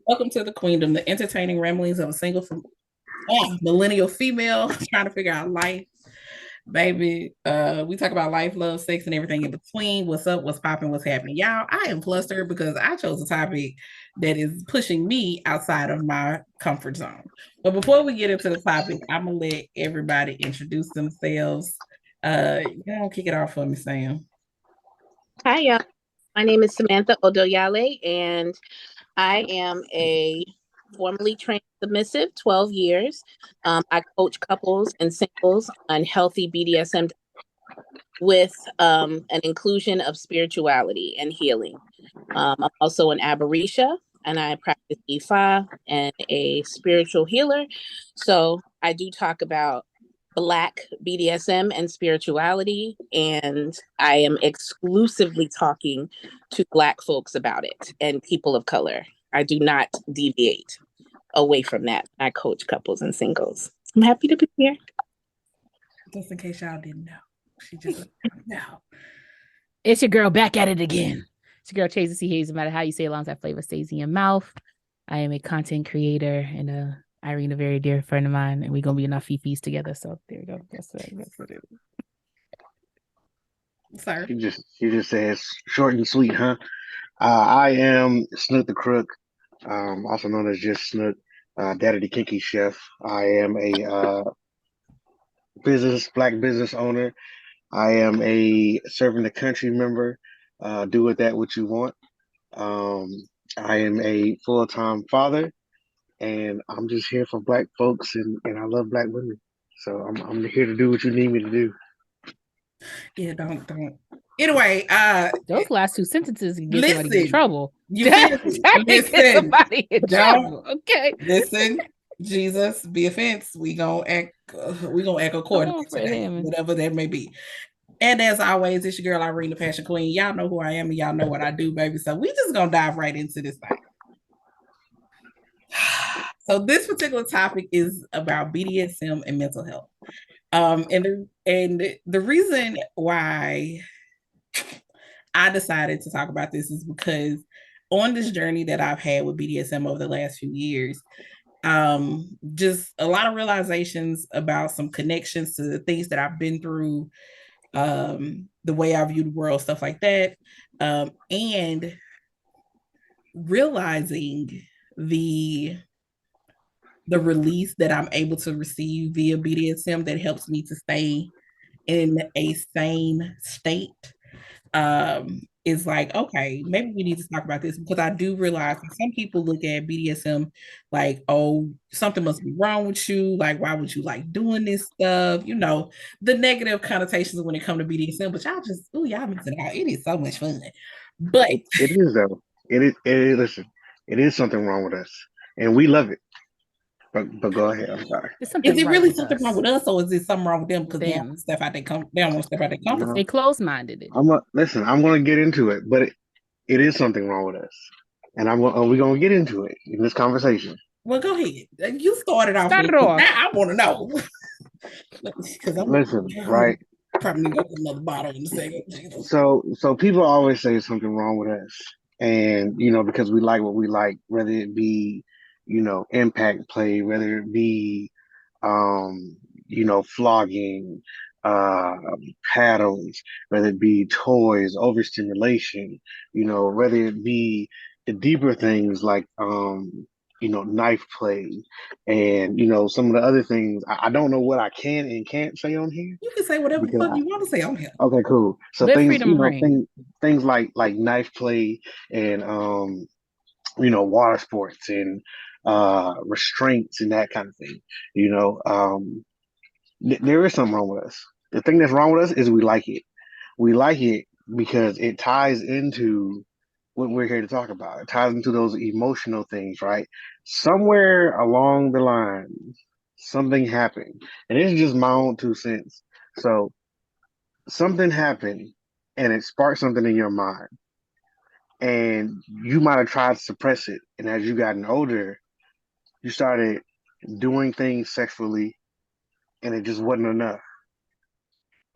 Welcome to the Queendom, the entertaining ramblings of a single millennial female trying to figure out life. Baby, we talk about life, love, sex, and everything in between. What's up, what's popping, what's happening. Y'all, I am flustered because I chose a topic that is pushing me outside of my comfort zone. But before we get into the topic, I'm gonna let everybody introduce themselves. Kick it off for me, Sam. Hi, my name is Samantha Odoyale, and I am a formerly trained submissive, 12 years. I coach couples and singles on healthy BDSM with an inclusion of spirituality and healing. I'm also an Abarisha, and I practice Ifa and a spiritual healer. So I do talk about Black BDSM and spirituality, and I am exclusively talking to Black folks about it and people of color. I do not deviate away from that. I coach couples and singles. I'm happy to be here. Just in case y'all didn't know, she just no. It's your girl back at it again. It's your girl Chase C. Hayes. No matter how you say it, as long as that flavor stays in your mouth. I am a content creator and Irene, a very dear friend of mine, and we're gonna be in our fifis together. So there we go. That's what it is. Sir. She just says short and sweet, huh? I am Snook the Crook, also known as just Snook, Daddy the Kinky Chef. I am a Black business owner. I am a serving the country member. Do with that what you want. Um, I am a full-time father, and I'm just here for Black folks, and I love Black women. So I'm here to do what you need me to do. Yeah, don't. Anyway, those last two sentences can get somebody in trouble. Listen, somebody in trouble. Okay. Listen, Jesus, be offense. We gonna act accordingly today, whatever that may be. And as always, it's your girl Irene, the Passion Queen. Y'all know who I am, and y'all know what I do, baby. So we just gonna dive right into this thing. So this particular topic is about BDSM and mental health. And the reason why I decided to talk about this is because on this journey that I've had with BDSM over the last few years, just a lot of realizations about some connections to the things that I've been through, the way I view the world, stuff like that, and realizing the release that I'm able to receive via BDSM that helps me to stay in a sane state, is like, okay, maybe we need to talk about this, because I do realize that some people look at BDSM like, oh, something must be wrong with you. Like, why would you like doing this stuff? You know, the negative connotations when it comes to BDSM, but y'all missing out. It is so much fun. But it is though. It is. Listen, it is something wrong with us, and we love it. But go ahead. I'm sorry. Is it really something wrong with us, or is it something wrong with them because they don't step out they don't want to step out their comfort? They close-minded. Listen. I'm going to get into it, but it is something wrong with us, and we're going to get into it in this conversation. Well, go ahead. You started off. Now I want to know. Listen, right? Probably got another bottle in a second. So people always say something wrong with us, and because we like what we like, whether it be impact play, whether it be flogging, paddles, whether it be toys, overstimulation, whether it be the deeper things like knife play, and some of the other things. I don't know what I can and can't say on here. You can say whatever you want to say on here. Okay, cool. So things like knife play and water sports and restraints and that kind of thing. There is something wrong with us. The thing that's wrong with us is we like it. We like it because it ties into what we're here to talk about. It ties into those emotional things, right? Somewhere along the line, something happened. And it's just my own 2 cents. So something happened and it sparked something in your mind. And you might have tried to suppress it. And as you gotten older, you started doing things sexually and it just wasn't enough.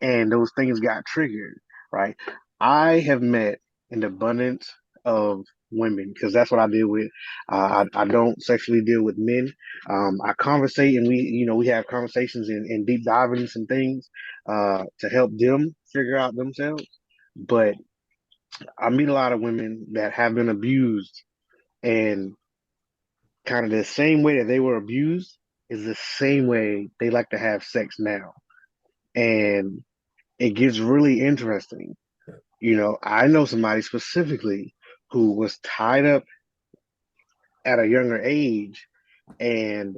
And those things got triggered, right? I have met an abundance of women, because that's what I deal with. I don't sexually deal with men. I conversate, and we have conversations and deep dive into some things to help them figure out themselves. But I meet a lot of women that have been abused, and kind of the same way that they were abused is the same way they like to have sex now. And it gets really interesting. I know somebody specifically who was tied up at a younger age, and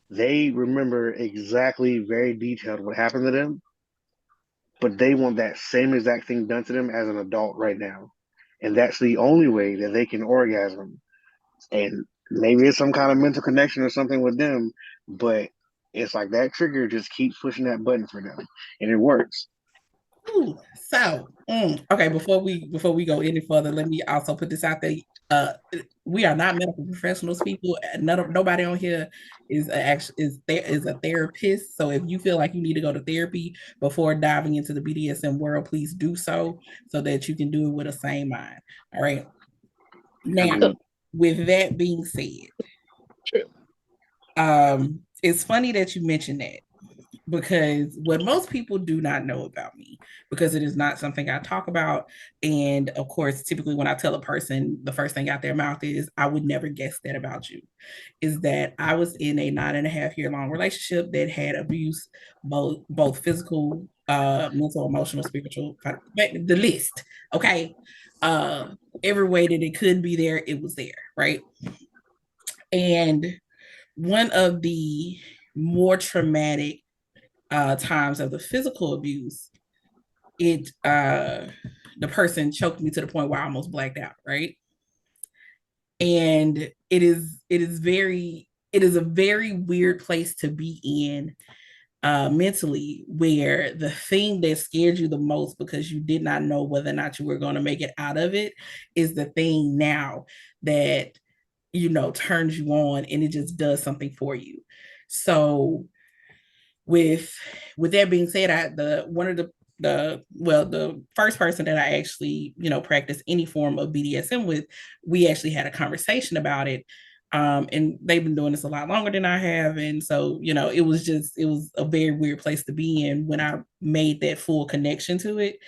they remember exactly very detailed what happened to them, but they want that same exact thing done to them as an adult right now. And that's the only way that they can orgasm. And maybe it's some kind of mental connection or something with them, but it's like that trigger just keeps pushing that button for them, and it works. Ooh, so okay, before we go any further, let me also put this out there. Uh, we are not medical professionals, people. Nobody on here is a therapist. So if you feel like you need to go to therapy before diving into the BDSM world, please do so that you can do it with a sane mind. All right. Now, Agreed. with that being said, True. it's funny that you mentioned that, because what most people do not know about me, because it is not something I talk about. And of course, typically when I tell a person, the first thing out their mouth is, I would never guess that about you, is that I was in a 9.5 year long relationship that had abuse, both physical, mental, emotional, spiritual, the list. Okay. Uh, every way that it could be there, it was there, right? And one of the more traumatic times of the physical abuse, it the person choked me to the point where I almost blacked out, right? And it is a very weird place to be in, mentally, where the thing that scared you the most because you did not know whether or not you were going to make it out of it is the thing now that turns you on, and it just does something for you. So with with that being said, the first person that I actually practice any form of BDSM with, we actually had a conversation about it. And they've been doing this a lot longer than I have, and so it was a very weird place to be in when I made that full connection to it.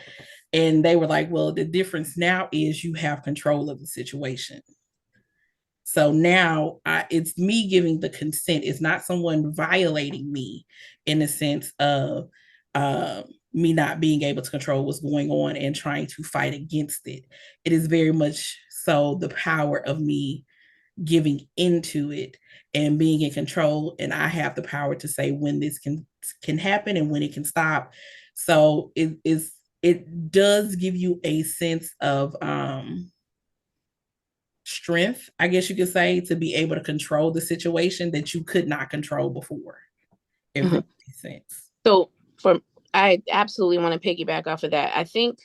And they were like, well, the difference now is you have control of the situation. So now it's me giving the consent. It's not someone violating me in the sense of uh, me not being able to control what's going on and trying to fight against it. It is very much so the power of me giving into it and being in control. And I have the power to say when this can happen and when it can stop. So it does give you a sense of strength, I guess you could say, to be able to control the situation that you could not control before. If Mhm. that makes sense. So I absolutely want to piggyback off of that. I think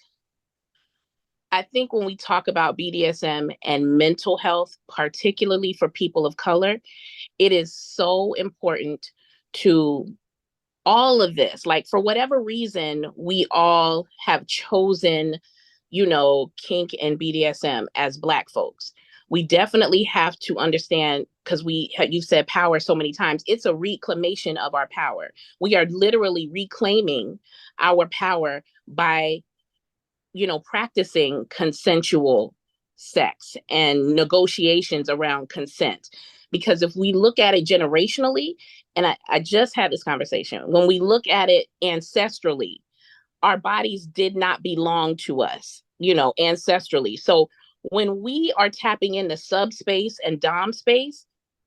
when we talk about BDSM and mental health, particularly for people of color, it is so important to all of this. Like, for whatever reason, we all have chosen, kink and BDSM as Black folks. We definitely have to understand, because you've said power so many times, it's a reclamation of our power. We are literally reclaiming our power by practicing consensual sex and negotiations around consent. Because if we look at it generationally, and I just had this conversation, when we look at it ancestrally, our bodies did not belong to us, ancestrally. So when we are tapping into subspace and dom space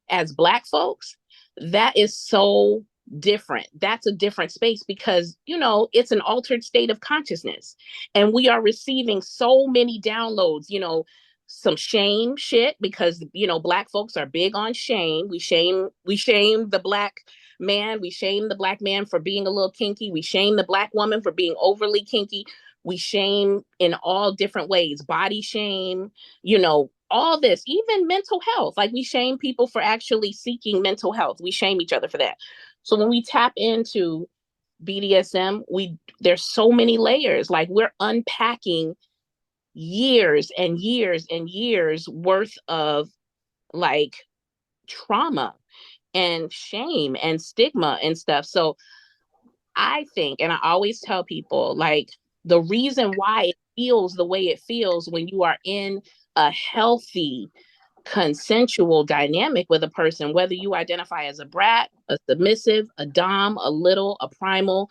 as Black folks, that is so different. That's a different space because, it's an altered state of consciousness. And we are receiving so many downloads, some shame shit because, Black folks are big on shame. We shame the Black man. We shame the Black man for being a little kinky. We shame the Black woman for being overly kinky. We shame in all different ways, body shame, all this, even mental health. Like, we shame people for actually seeking mental health. We shame each other for that. So when we tap into BDSM, there's so many layers. Like, we're unpacking, years and years and years worth of like trauma and shame and stigma and stuff. So I think, and I always tell people, like, the reason why it feels the way it feels when you are in a healthy, consensual dynamic with a person, whether you identify as a brat, a submissive, a dom, a little, a primal,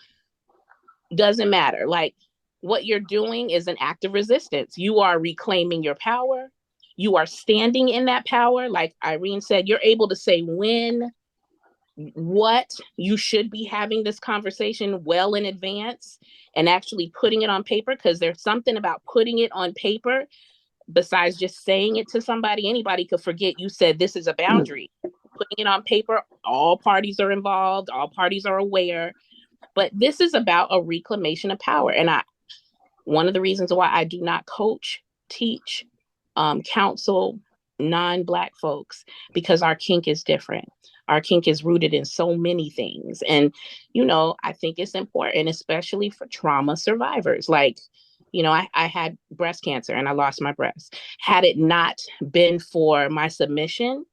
doesn't matter. Like, what you're doing is an act of resistance. You are reclaiming your power. You are standing in that power. Like Irene said, you're able to say when, what, you should be having this conversation well in advance and actually putting it on paper, because there's something about putting it on paper besides just saying it to somebody. Anybody could forget you said this is a boundary. Putting it on paper, all parties are involved, all parties are aware. But this is about a reclamation of power. And one of the reasons why I do not coach, teach, counsel non-Black folks, because our kink is different. Our kink is rooted in so many things. And, I think it's important, especially for trauma survivors. Like, I had breast cancer and I lost my breast. Had it not been for my submission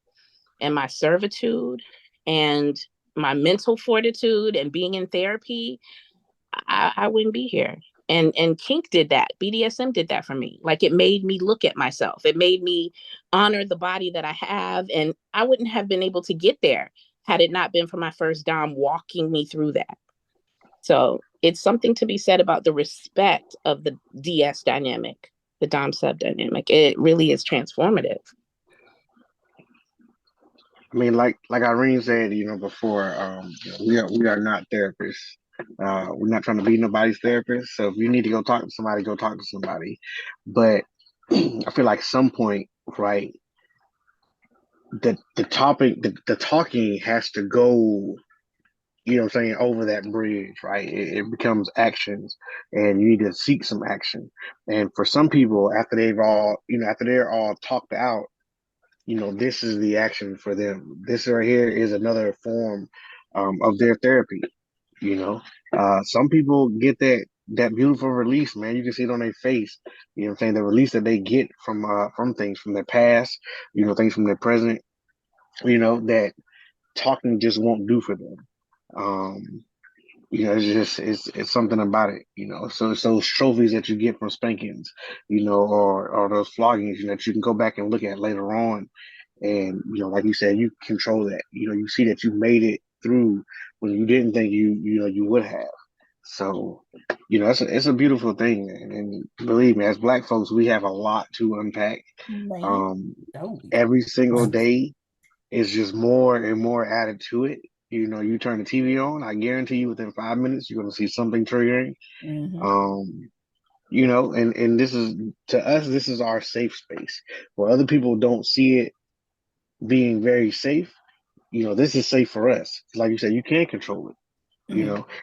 and my servitude and my mental fortitude and being in therapy, I wouldn't be here. And kink did that. BDSM did that for me. Like, it made me look at myself. It made me honor the body that I have. And I wouldn't have been able to get there had it not been for my first dom walking me through that. So it's something to be said about the respect of the DS dynamic, the dom sub dynamic. It really is transformative. I mean, like Irene said, before, we are not therapists. We're not trying to be nobody's therapist. So if you need to go talk to somebody, go talk to somebody. But I feel like some point, right, the topic, the talking has to go, what I'm saying, over that bridge, right? It becomes actions, and you need to seek some action. And for some people, after they're all talked out, this is the action for them. This right here is another form of their therapy. Some people get that beautiful release, man. You can see it on their face. You know what I'm saying? The release that they get from things from their past, things from their present, that talking just won't do for them. Um, it's something about it, So it's those trophies that you get from spankings, or those floggings, that you can go back and look at later on. And, like you said, you control that. You see that you made it through when you didn't think you would have. So, it's a beautiful thing. And believe me, as Black folks, we have a lot to unpack. Every single day is just more and more added to it. You turn the TV on, I guarantee you within 5 minutes, you're going to see something triggering. And this is, to us, this is our safe space. Where other people don't see it being very safe, this is safe for us. Like you said, you can't control it.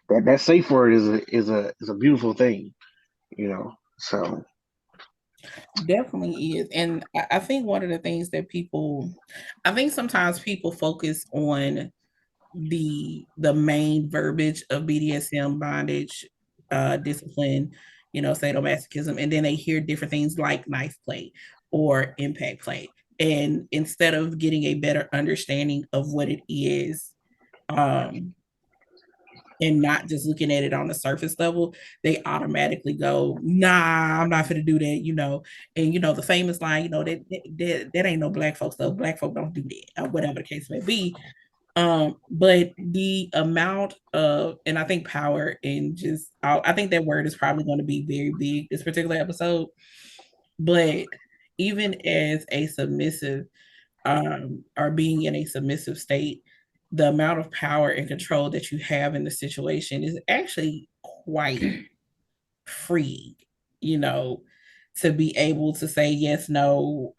That safe word is a beautiful thing, so. Definitely is. And I think one of the things that I think sometimes people focus on the main verbiage of BDSM, bondage, discipline, sadomasochism, and then they hear different things like knife play or impact play. And instead of getting a better understanding of what it is, and not just looking at it on the surface level, they automatically go, nah, I'm not going to do that, And, the famous line, that ain't no Black folks stuff. Black folk don't do that, or whatever the case may be. But the amount of, and I think power and just, I think that word is probably going to be very big this particular episode. But even as a submissive, or being in a submissive state, the amount of power and control that you have in the situation is actually quite free, to be able to say yes, no,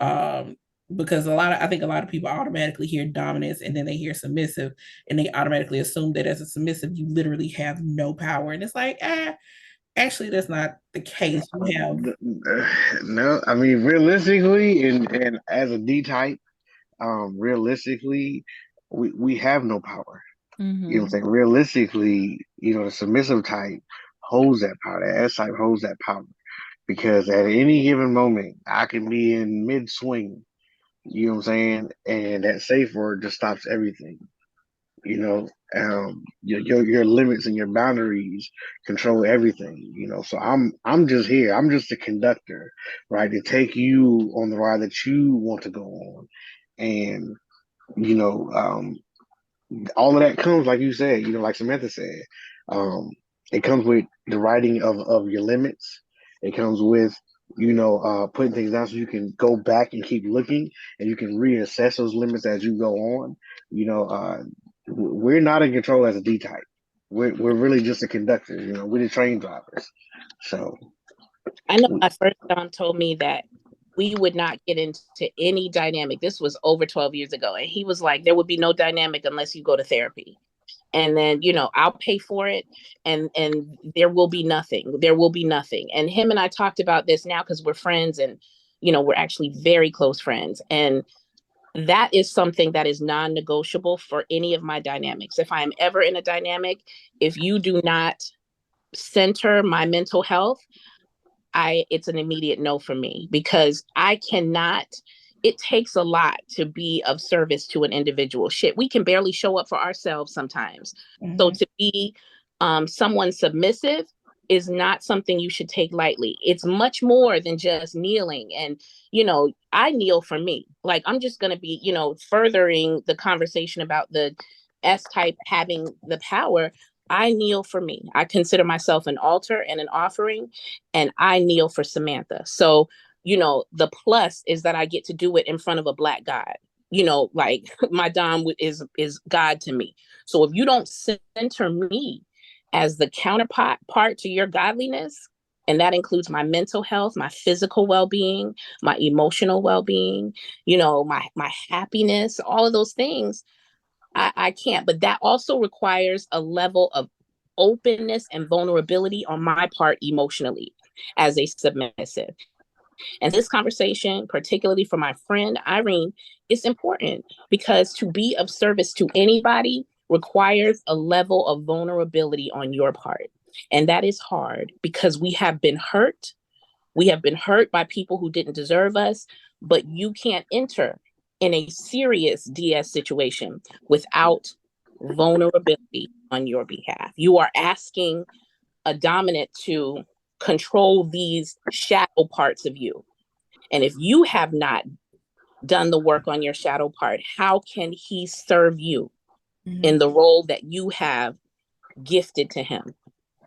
because I think a lot of people automatically hear dominance and then they hear submissive and they automatically assume that as a submissive, you literally have no power. And it's like, actually, that's not the case. You have no, I mean, realistically, and as a D type, realistically, we have no power. Mm-hmm. You know what I'm saying? Realistically, the submissive type holds that power. The S type holds that power because at any given moment I can be in mid swing. You know what I'm saying? And that safe word just stops everything. You know, your limits and your boundaries control everything. You know, so I'm just here. I'm just a conductor, right? To take you on the ride that you want to go on, and you know, all of that comes, like you said, you know, like Samantha said, um, it comes with the writing of your limits. It comes with, you know, putting things down so you can go back and keep looking and you can reassess those limits as you go on. You know, we're not in control as a D type. We're really just a conductor. You know, we're the train drivers. So I know my first Dom told me that we would not get into any dynamic. This was over 12 years ago. And he was like, there would be no dynamic unless you go to therapy. And then, you know, I'll pay for it, and there will be nothing. There will be nothing. And him and I talked about this now because we're friends, and, you know, we're actually very close friends. And that is something that is non-negotiable for any of my dynamics. If I am ever in a dynamic, if you do not center my mental health, it's an immediate no for me, because I cannot. It takes a lot to be of service to an individual. Shit, we can barely show up for ourselves sometimes. So to be someone submissive is not something you should take lightly. It's much more than just kneeling. And, you know, I kneel for me. Like, I'm just going to be, you know, furthering the conversation about the S type having the power. I kneel for me. I consider myself an altar and an offering, and I kneel for Samantha. So, you know, the plus is that I get to do it in front of a Black God. You know, like my Dom is God to me. So if you don't center me as the counterpart to your godliness, and that includes my mental health, my physical well-being, my emotional well-being, you know, my happiness, all of those things, I can't. But that also requires a level of openness and vulnerability on my part emotionally as a submissive. And this conversation, particularly for my friend Irene, is important, because to be of service to anybody requires a level of vulnerability on your part. And that is hard because we have been hurt. We have been hurt by people who didn't deserve us, but you can't enter in a serious DS situation without vulnerability on your behalf. You are asking a dominant to control these shadow parts of you. And if you have not done the work on your shadow part, how can he serve you in the role that you have gifted to him,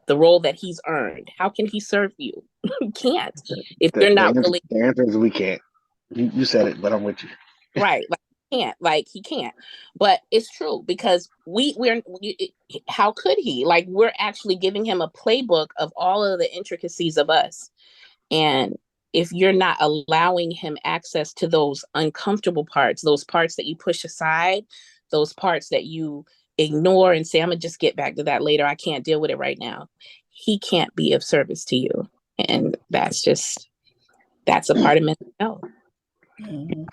the role that he's earned? How can he serve you? He can't if the, you're the, not answer, willing. the answer is we can't. You said it, but I'm with you. Right. Like he can't. But it's true, because how could he? Like, we're actually giving him a playbook of all of the intricacies of us. And if you're not allowing him access to those uncomfortable parts, those parts that you push aside, those parts that you ignore and say, I'm gonna just get back to that later, I can't deal with it right now, he can't be of service to you. And that's a part of mental health. Mm-hmm.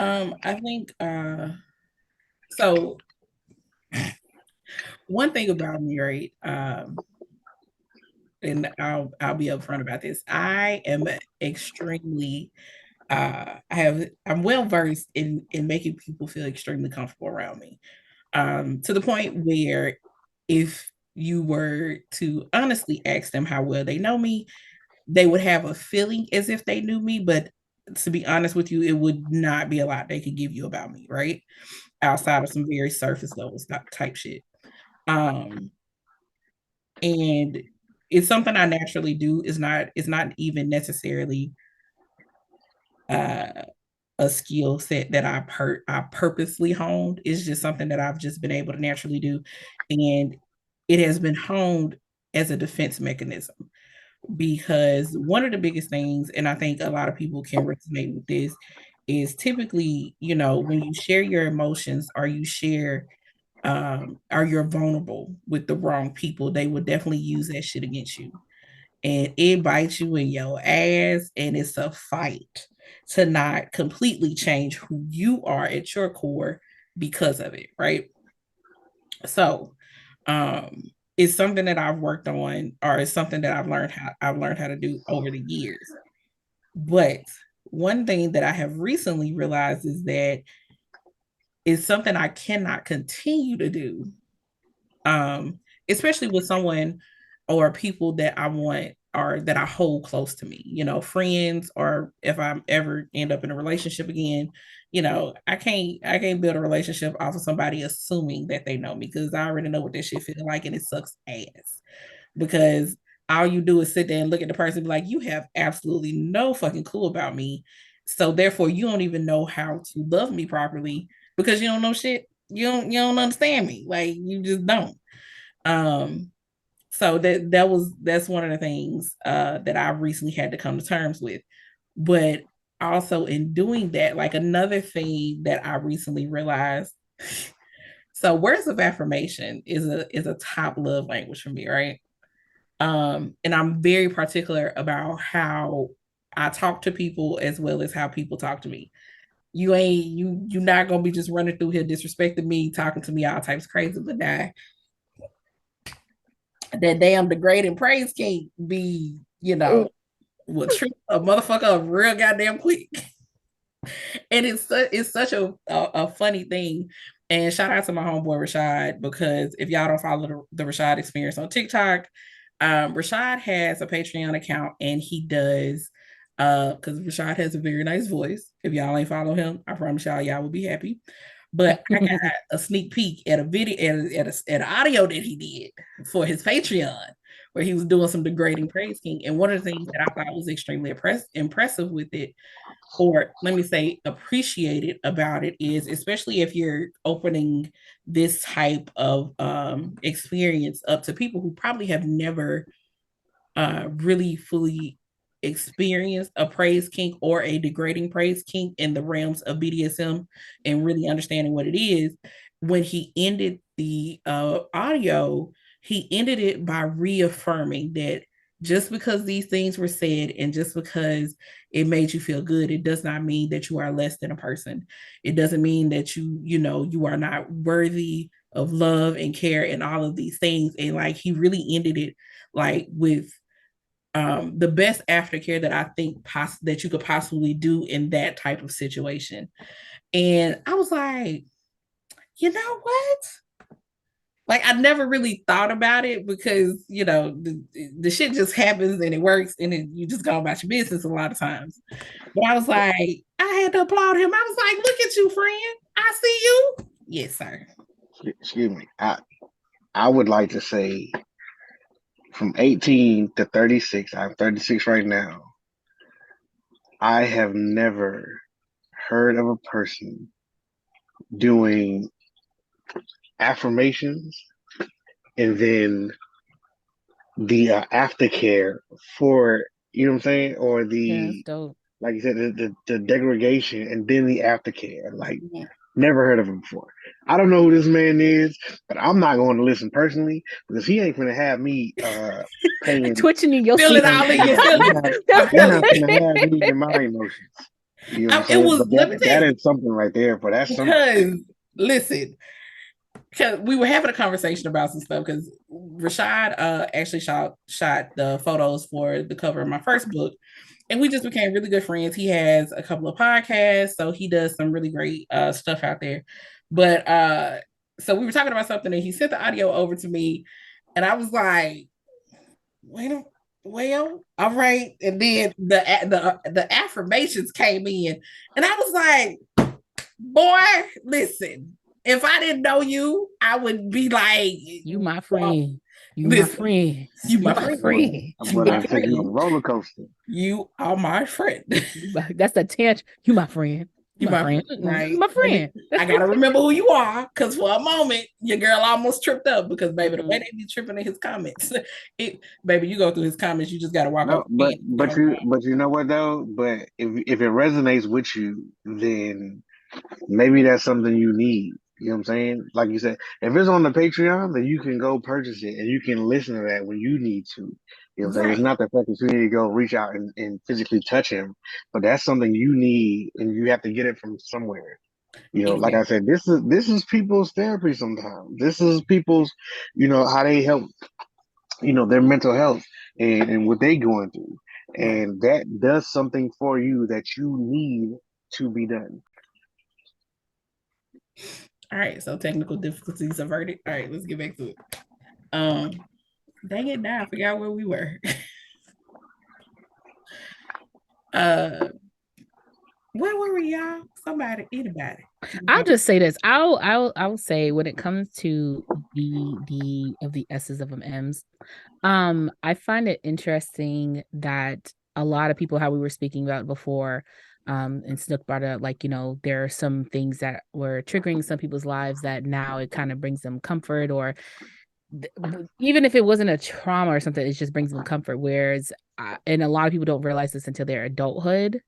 I think so. One thing about me, right? And I'll be upfront about this. I am extremely I'm well versed in making people feel extremely comfortable around me. To the point where if you were to honestly ask them how well they know me, they would have a feeling as if they knew me, but to be honest with you, it would not be a lot they could give you about me, right? Outside of some very surface level type shit. Um, and it's something I naturally do. It's not even necessarily uh a skill set that I purposely honed. It's just something that I've just been able to naturally do. And it has been honed as a defense mechanism, because one of the biggest things, and I think a lot of people can resonate with this, is typically, you know, when you share your emotions or you share or you're vulnerable with the wrong people, they will definitely use that shit against you. And it bites you in your ass, and it's a fight to not completely change who you are at your core because of it, right? So, um, is something that I've worked on, or it's something that I've learned how to do over the years. But one thing that I have recently realized is that it's something I cannot continue to do, especially with someone or people that I want or that I hold close to me, friends, or if I ever end up in a relationship again, I can't build a relationship off of somebody assuming that they know me, because I already know what this shit feels like and it sucks ass. Because all you do is sit there and look at the person and be like, you have absolutely no fucking clue about me. So therefore you don't even know how to love me properly, because you don't know shit. You don't understand me. Like, you just don't. Um, so that's one of the things that I recently had to come to terms with. But also in doing that, like, another thing that I recently realized, so words of affirmation is a top love language for me, right? And I'm very particular about how I talk to people as well as how people talk to me. You're not gonna be just running through here disrespecting me, talking to me all types of crazy, but now that damn degrading praise can't be, will trip a motherfucker up real goddamn quick. And it's such a funny thing. And shout out to my homeboy Rashad, because if y'all don't follow the Rashad Experience on TikTok, Rashad has a Patreon account, and he does, because Rashad has a very nice voice. If y'all ain't follow him, I promise y'all will be happy. But I got a sneak peek at a video, at an audio that he did for his Patreon, where he was doing some degrading praise king. And one of the things that I thought was extremely impressive with it, or let me say appreciated about it, is, especially if you're opening this type of experience up to people who probably have never really fully experienced a praise kink or a degrading praise kink in the realms of BDSM, and really understanding what it is. When he ended the audio, he ended it by reaffirming that just because these things were said and just because it made you feel good, it does not mean that you are less than a person. It doesn't mean that you are not worthy of love and care and all of these things. And like, he really ended it like with the best aftercare that I think that you could possibly do in that type of situation. And I was like, you know what? Like, I never really thought about it, because the shit just happens and it works, and you just go about your business a lot of times. But I was like, I had to applaud him. I was like, look at you, friend. I see you. Yes, sir. Excuse me. I would like to say, from 18 to 36, I'm 36 right now, I have never heard of a person doing affirmations and then the aftercare for, you know what I'm saying, or the, dope. like you said, the degradation and then the aftercare. Like, never heard of him before. I don't know who this man is, but I'm not going to listen personally, because he ain't going to have me paying. Twitching in your Feel seat. it all in your feelings. You're not going to have me in my emotions. You know what I'm saying? It was, But let me tell that you, is something right there. But that's something. because listen, because we were having a conversation about some stuff, because Rashad actually shot the photos for the cover of my first book, and we just became really good friends. He has a couple of podcasts, so he does some really great stuff out there. But so we were talking about something, and he sent the audio over to me, and I was like, well, all right. And then the affirmations came in, and I was like, boy, listen, if I didn't know you, I would be like, you my friend. You listen, my friend. you my my friend. I'm going to take you on a roller coaster. You are my friend. That's the tension. You my friend. You my friend. Right. You my friend. I gotta remember who you are, because for a moment your girl almost tripped up, because baby, the way they be tripping in his comments, baby, you go through his comments, you just gotta walk No, over. but you know what though? But if it resonates with you, then maybe that's something you need. You know what I'm saying? Like you said, if it's on the Patreon, then you can go purchase it and you can listen to that when you need to. You know what I'm saying? It's not the fact that you need to go reach out and physically touch him, but that's something you need and you have to get it from somewhere. Like Exactly. I said, this is people's therapy sometimes. This is people's, how they help, their mental health and what they going through. Right. And that does something for you that you need to be done. All right. So technical difficulties averted. All right, let's get back to it. Um, dang it, now I forgot where we were. uh, where were we, y'all? Anybody. I'll just say this. I'll say when it comes to the of the S's of M's, I find it interesting that a lot of people, how we were speaking about before, and Snook brought up, like, there are some things that were triggering some people's lives that now it kind of brings them comfort, or even if it wasn't a trauma or something, it just brings them comfort. Whereas, and a lot of people don't realize this until their adulthood.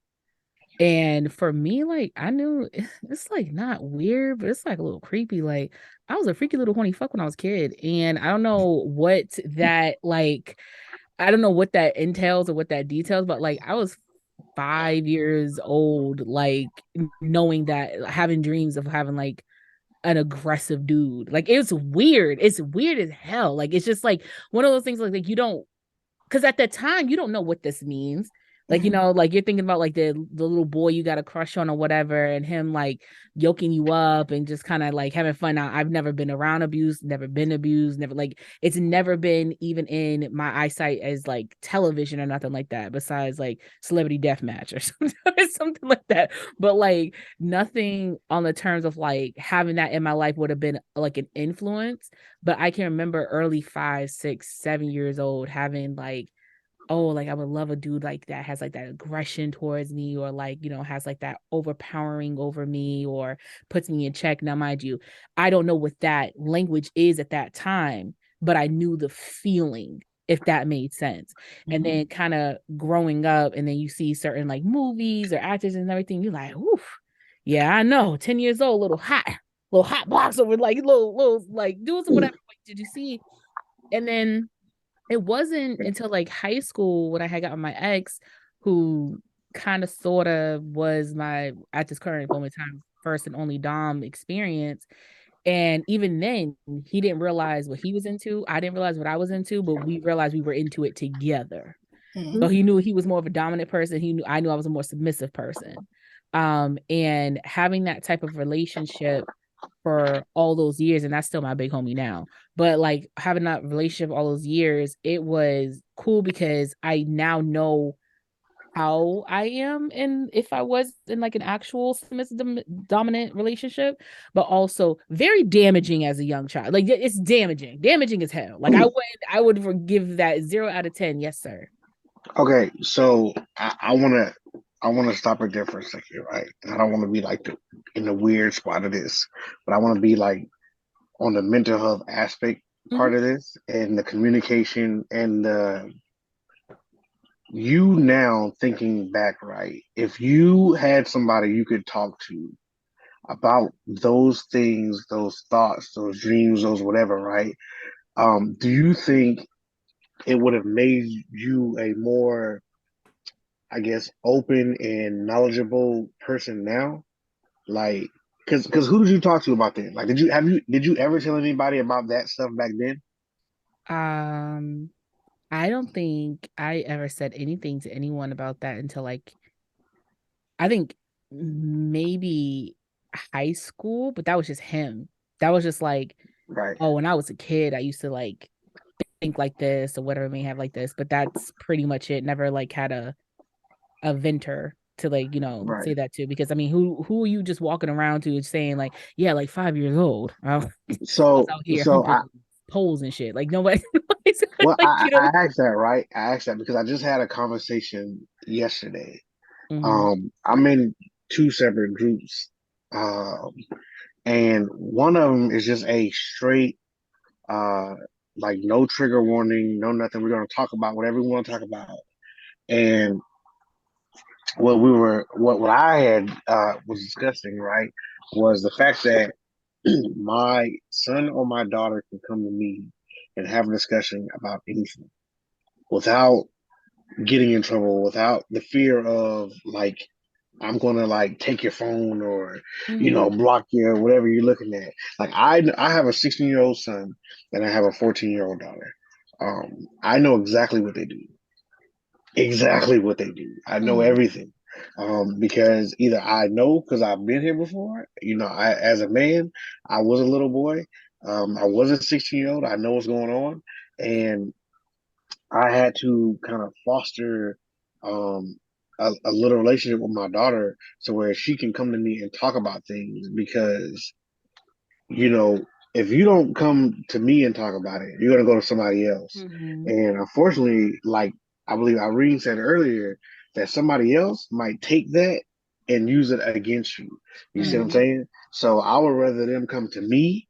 And for me, like, I knew it's like not weird, but it's like a little creepy. Like, I was a freaky little horny fuck when I was a kid. And I don't know what that, like, I don't know what that entails or what that details, but like, I was 5 years old, like, knowing that, having dreams of having like an aggressive dude. Like, it's weird. It's weird as hell. Like, it's just like one of those things, like you don't, because at that time you don't know what this means. Like, like you're thinking about like the little boy you got a crush on or whatever, and him like yoking you up and just kind of like having fun. Now, I've never been around abuse, never been abused, never, like, it's never been even in my eyesight as like television or nothing like that, besides like Celebrity Deathmatch or something, or something like that. But like nothing on the terms of like having that in my life would have been like an influence. But I can remember early 5, 6, 7 years old having like, oh, like I would love a dude like that has like that aggression towards me, or like, has like that overpowering over me, or puts me in check. Now, mind you, I don't know what that language is at that time, but I knew the feeling, if that made sense. And then kind of growing up, and then you see certain like movies or actors and everything, you're like, oof, yeah, I know, 10 years old, little hot box over, like little like doing some whatever. Like, did you see? And then it wasn't until like high school when I had gotten my ex, who kind of sort of was my, at this current moment in time, first and only Dom experience. And even then, he didn't realize what he was into. I didn't realize what I was into, but we realized we were into it together. So he knew he was more of a dominant person. He knew I knew I was a more submissive person. And having that type of relationship for all those years, and that's still my big homie now, but like having that relationship all those years, it was cool because I now know how I am, and if I was in like an actual submissive dominant relationship, but also very damaging as a young child. Like, it's damaging as hell. Like, I would forgive that 0 out of 10. Yes, sir. Okay, so I wanna stop right there for a second, right? I don't want to be like in the weird spot of this, but I want to be like on the mental health aspect Mm-hmm. part of this and the communication and you now thinking back, right? If you had somebody you could talk to about those things, those thoughts, those dreams, those whatever, right? Do you think it would have made you a more, I guess, open and knowledgeable person now? Like, because who did you talk to about that? Like, did you ever tell anybody about that stuff back then? um I don't think I ever said anything to anyone about that until like, I think maybe high school, but that was just him. That was just like, Right, oh, when I was a kid, I used to like think like this or whatever, may have like this, but that's pretty much it. Never like had a venter to like, right. say that to, because I mean, who are you just walking around to and saying like, yeah, like 5 years old. I was So, out here so humping I poles and shit. Like, nobody, nobody's well, like, I asked that, right? I asked that because I just had a conversation yesterday. Mhm. I'm in two separate groups, um, and one of them is just a straight, uh, like no trigger warning, no nothing. We're gonna talk about whatever we want to talk about. And what I had was discussing, right, was the fact that my son or my daughter can come to me and have a discussion about anything without getting in trouble, without the fear of like I'm gonna like take your phone or Mm-hmm. block your whatever you're looking at. Like I have a 16-year-old son and I have a 14-year-old daughter. I know exactly what they do. Exactly what they do. I know Mm-hmm. everything. Because either I know because I've been here before. I as a man, I was a little boy. I was a 16-year-old. I know what's going on, and I had to kind of foster um, a little relationship with my daughter so where she can come to me and talk about things because, you know, if you don't come to me and talk about it, you're going to go to somebody else. Mm-hmm. And unfortunately, like I believe Irene said earlier, that somebody else might take that and use it against you. You see what I'm Mm-hmm. saying? So I would rather them come to me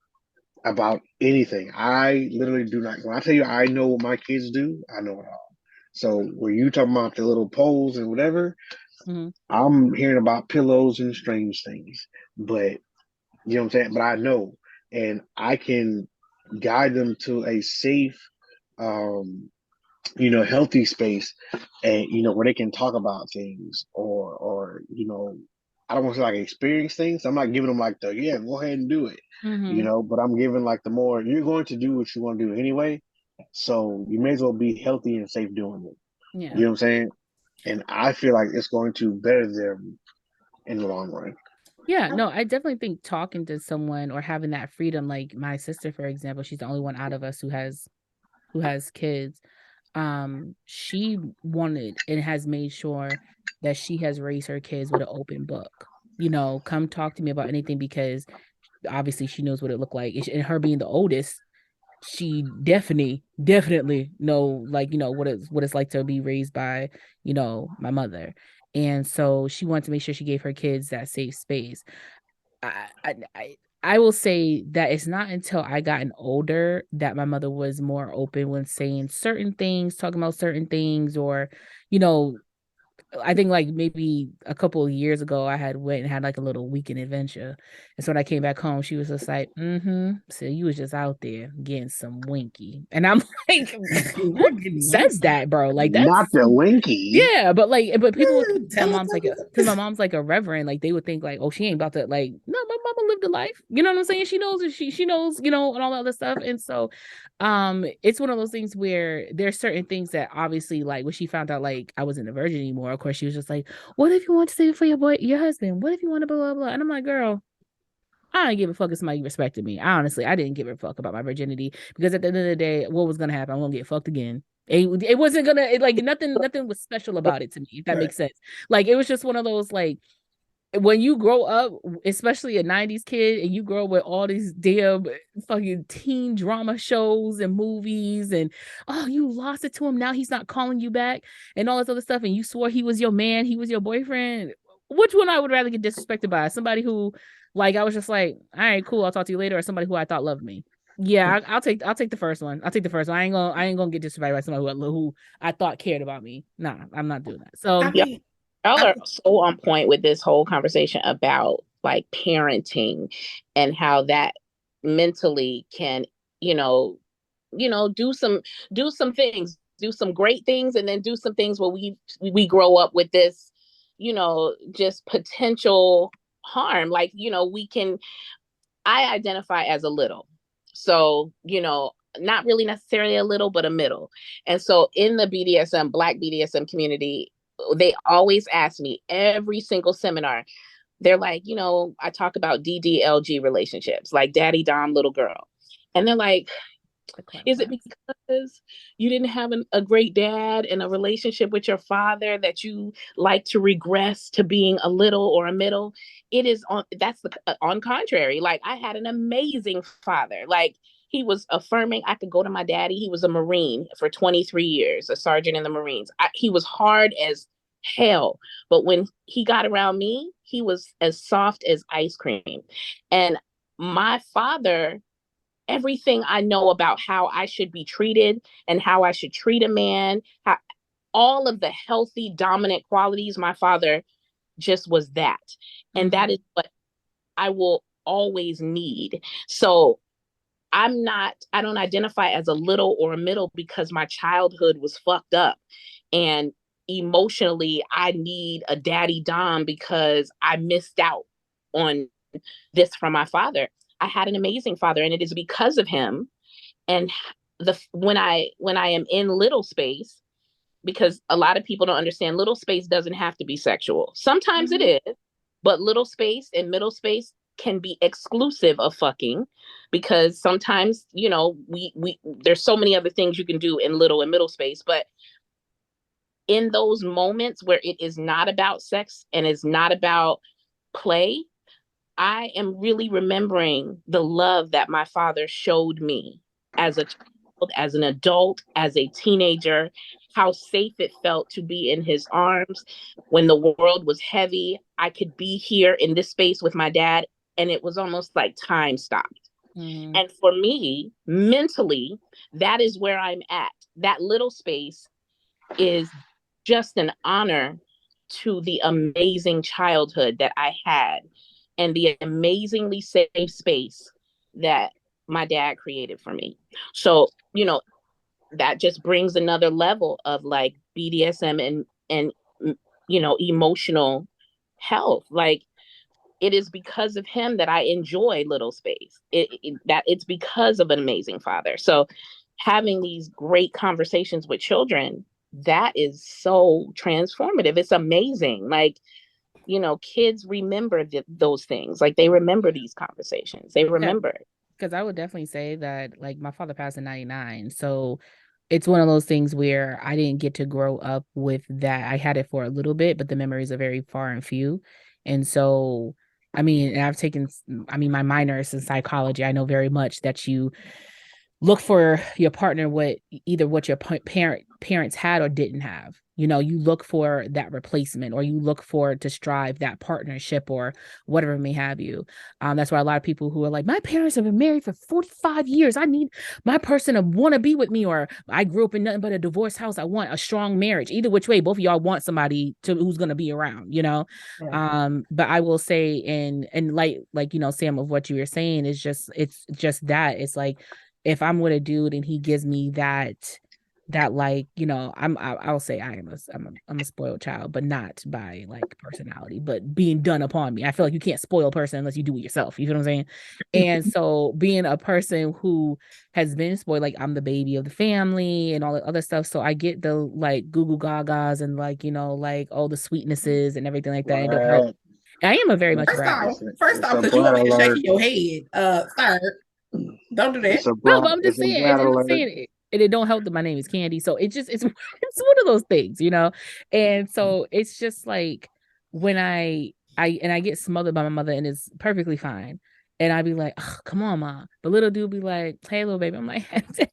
about anything. I literally do not. When I tell you I know what my kids do, I know it all. So when you talking about the little poles and whatever, Mm-hmm. I'm hearing about pillows and strange things. But you know what I'm saying? But I know, and I can guide them to a safe, um, healthy space, and where they can talk about things, or I don't want to say like experience things. I'm not giving them like the yeah, go ahead and do it, Mm-hmm. but I'm giving like the more you're going to do what you want to do anyway, so you may as well be healthy and safe doing it. You Yeah. know what I'm saying? And I feel like it's going to better them in the long run. Yeah, no, I definitely think talking to someone or having that freedom, like my sister, for example, she's the only one out of us who has kids. She wanted and has made sure that she has raised her kids with an open book. Come talk to me about anything because obviously she knows what it looked like. And her being the oldest, she definitely know, like, what it's like to be raised by, my mother. And so she wanted to make sure she gave her kids that safe space. I, I I I will say that it's not until I gotten older that my mother was more open when saying certain things, talking about certain things, or you know, I think like maybe a couple of years ago, I had went and had like a little weekend adventure. And so when I came back home, she was just like, mm-hmm. So you was just out there getting some winky. And I'm like, who says that, bro? Like Not that's the winky. yeah, but people would think my mom's like because my mom's like a reverend, like they would think like, oh, she ain't about to like, no, my mama lived a life. You know what I'm saying? She knows she knows, and all that other stuff. And so it's one of those things where there's certain things that obviously like when she found out like I wasn't a virgin anymore, of course she was just like, what if you want to save it for your husband? What if you want to blah blah blah? And I'm like, girl, I didn't give a fuck if somebody respected me. Honestly, I didn't give a fuck about my virginity because at the end of the day, what was gonna happen? I'm gonna get fucked again. It wasn't gonna like nothing was special about it to me, if that Right. makes sense. Like it was just one of those like when you grow up, especially a 90s kid, and you grow up with all these damn fucking teen drama shows and movies, and oh, you lost it to him. Now he's not calling you back and all this other stuff. And you swore he was your man, he was your boyfriend. Which one I would rather get disrespected by? Somebody who, like, I was just like, all right, cool, I'll talk to you later, or somebody who I thought loved me. Yeah, I'll take the first one. I'll take the first one. I ain't gonna get disrespected by somebody who I thought cared about me. Nah, I'm not doing that. So I Y'all, mean, y'all I, are so on point with this whole conversation about like parenting and how that mentally can, you know, do some things, do some great things, and then do some things where we grow up with this, just potential harm. Like, we can I identify as a little. So, not really necessarily a little, but a middle. And so in the BDSM, Black BDSM community, they always ask me every single seminar. They're like, I talk about DDLG relationships, like daddy, dom, little girl. And they're like, to is it clarify. because you didn't have a great dad and a relationship with your father that you like to regress to being a little or a middle? It is that's the on contrary. Like I had an amazing father. Like he was affirming. I could go to my daddy. He was a Marine for 23 years, a sergeant in the Marines. He was hard as hell, but when he got around me, he was as soft as ice cream. And my father, everything I know about how I should be treated and how I should treat a man, all of the healthy, dominant qualities, my father just was that. And that Mm-hmm. is what I will always need. So I don't identify as a little or a middle because my childhood was fucked up. And emotionally, I need a daddy dom because I missed out on this from my father. I had an amazing father, and it is because of him. And when I am in little space, because a lot of people don't understand, little space doesn't have to be sexual. Sometimes it is, but little space and middle space can be exclusive of fucking, because sometimes, you know, we there's so many other things you can do in little and middle space. But in those moments where it is not about sex and is not about play, I am really remembering the love that my father showed me as a child, as an adult, as a teenager, how safe it felt to be in his arms when the world was heavy. I could be here in this space with my dad, and it was almost like time stopped. And for me, mentally, that is where I'm at. That little space is just an honor to the amazing childhood that I had and the amazingly safe space that my dad created for me. So, you know, that just brings another level of like BDSM and you know, emotional health. Like, it is because of him that I enjoy little space. That it's because of an amazing father. So having these great conversations with children, that is so transformative. It's amazing. Like, you know, kids remember those things. Like, they remember these conversations. They remember. Because I would definitely say that, like, my father passed in 99. So it's one of those things where I didn't get to grow up with that. I had it for a little bit, but the memories are very far and few. And so, I mean, I've taken, my minor is in psychology. I know very much that you look for your partner what your parents had or didn't have. You know, you look for that replacement, or you look for to strive that partnership or whatever may have you. That's why a lot of people who are like, my parents have been married for 45 years. I need my person to want to be with me, or I grew up in nothing but a divorced house. I want a strong marriage. Either which way, both of y'all want somebody who's going to be around, you know? Yeah. But I will say, and like, you know, Sam, of what you were saying is it's just that it's like, if I'm with a dude and he gives me that like, you know, I'll say I'm a spoiled child, but not by like personality, but being done upon me. I feel like you can't spoil a person unless you do it yourself. You feel what I'm saying? And so being a person who has been spoiled, like I'm the baby of the family and all the other stuff. So I get the like goo goo gagas and like, you know, like all the sweetnesses and everything like that. Right. I am a very much brat. First off, because you over here shaking your head, sir. Don't do that. No, but I'm just saying, and it don't help that my name is Candy. So it's one of those things, you know? And so it's just like when I get smothered by my mother, and it's perfectly fine. And I'd be like, oh, come on, Mom. But little dude be like, hey, little baby. I'm like, hey,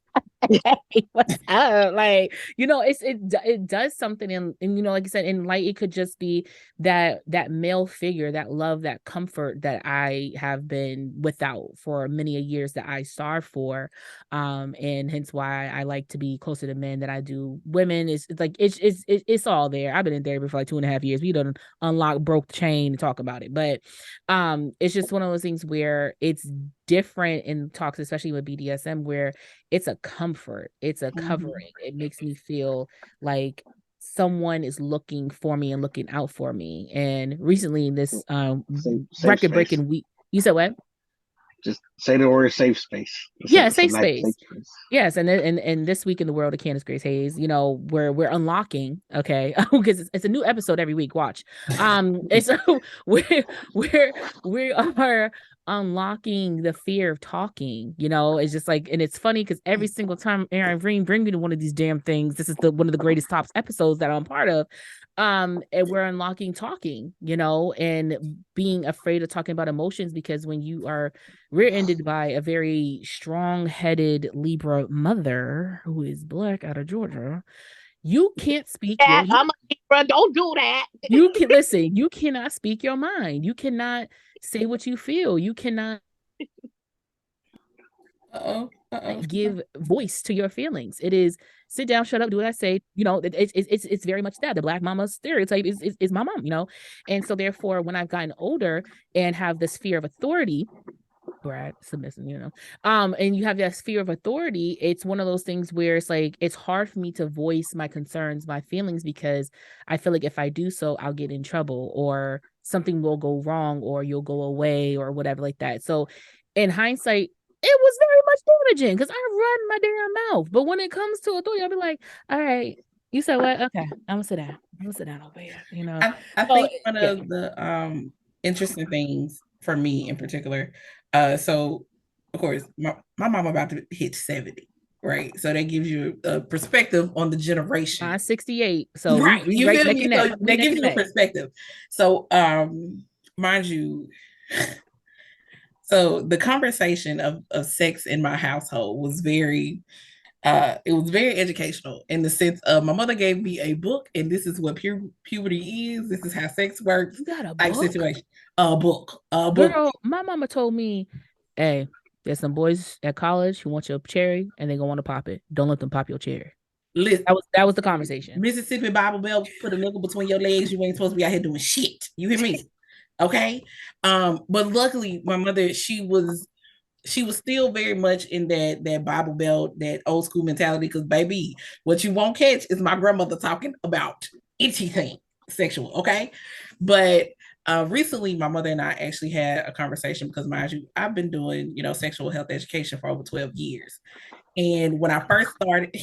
what's up? Like, you know, it does something. And you know, like you said, in light, it could just be that male figure, that love, that comfort that I have been without for many years, that I starved for. And hence why I like to be closer to men than I do women. It's like, it's all there. I've been in therapy for like 2.5 years. We done unlock, broke the chain and talk about it. But it's just one of those things where it's different in talks, especially with BDSM, where it's a comfort, it's a covering. It makes me feel like someone is looking for me and looking out for me. And recently in this record breaking week, you said what? Just say the word safe space. Safe space. Yes, and this week in the world of Candace Grace Hayes, you know, we're unlocking, okay, because it's a new episode every week. Watch, and so we are unlocking the fear of talking. You know, it's just like, and it's funny because every single time Aaron bring me to one of these damn things, this is one of the greatest tops episodes that I'm part of. And we're unlocking talking, you know, and being afraid of talking about emotions, because when you are rear-ended by a very strong-headed Libra mother who is Black out of Georgia, you can't speak. I'm a Libra. Don't do that. You can listen. You cannot speak your mind. You cannot say what you feel. You cannot give voice to your feelings. It is sit down, shut up, do what I say. You know, it's very much that the Black mama stereotype is my mom, you know. And so therefore, when I've gotten older and have this fear of authority, brat, submissive, and you have that sphere of authority. It's one of those things where it's like it's hard for me to voice my concerns, my feelings, because I feel like if I do so, I'll get in trouble or something will go wrong or you'll go away or whatever like that. So in hindsight, it was very much damaging because I run my damn mouth. But when it comes to authority, I'll be like, all right, you said what? Okay, I'm gonna sit down. I'm gonna sit down over here. I think one of the interesting things for me in particular, so of course my mom about to hit 70, right? So that gives you a perspective on the generation. I'm 68, so right, we you right feel neck me? and So neck. that gives you a perspective. So mind you, so the conversation of sex in my household was very it was very educational in the sense of my mother gave me a book, and this is what puberty is. This is how sex works. You got a Type book? situation. A book. Girl, my mama told me, hey, there's some boys at college who want your cherry and they gonna want to pop it. Don't let them pop your cherry. Listen, that was the conversation. Mississippi Bible Belt, put a nickel between your legs. You ain't supposed to be out here doing shit. You hear me? Okay. But luckily my mother, she was still very much in that Bible Belt, that old school mentality. Because baby, what you won't catch is my grandmother talking about anything sexual. Okay, but recently my mother and I actually had a conversation because, mind you, I've been doing sexual health education for over 12 years, and when I first started,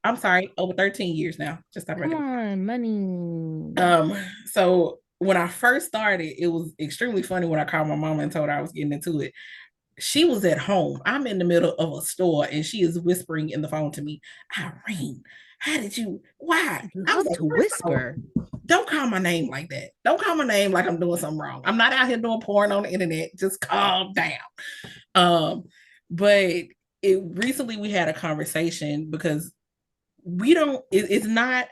I'm sorry, over 13 years now. Just stop right Come there. on, money. So when I first started, it was extremely funny when I called my mama and told her I was getting into it. She was at home. I'm in the middle of a store and she is whispering in the phone to me, Irene, how did you, why? I was like, to whisper. Don't call my name like that. Don't call my name like I'm doing something wrong. I'm not out here doing porn on the internet. Just calm down. But recently we had a conversation because it's not,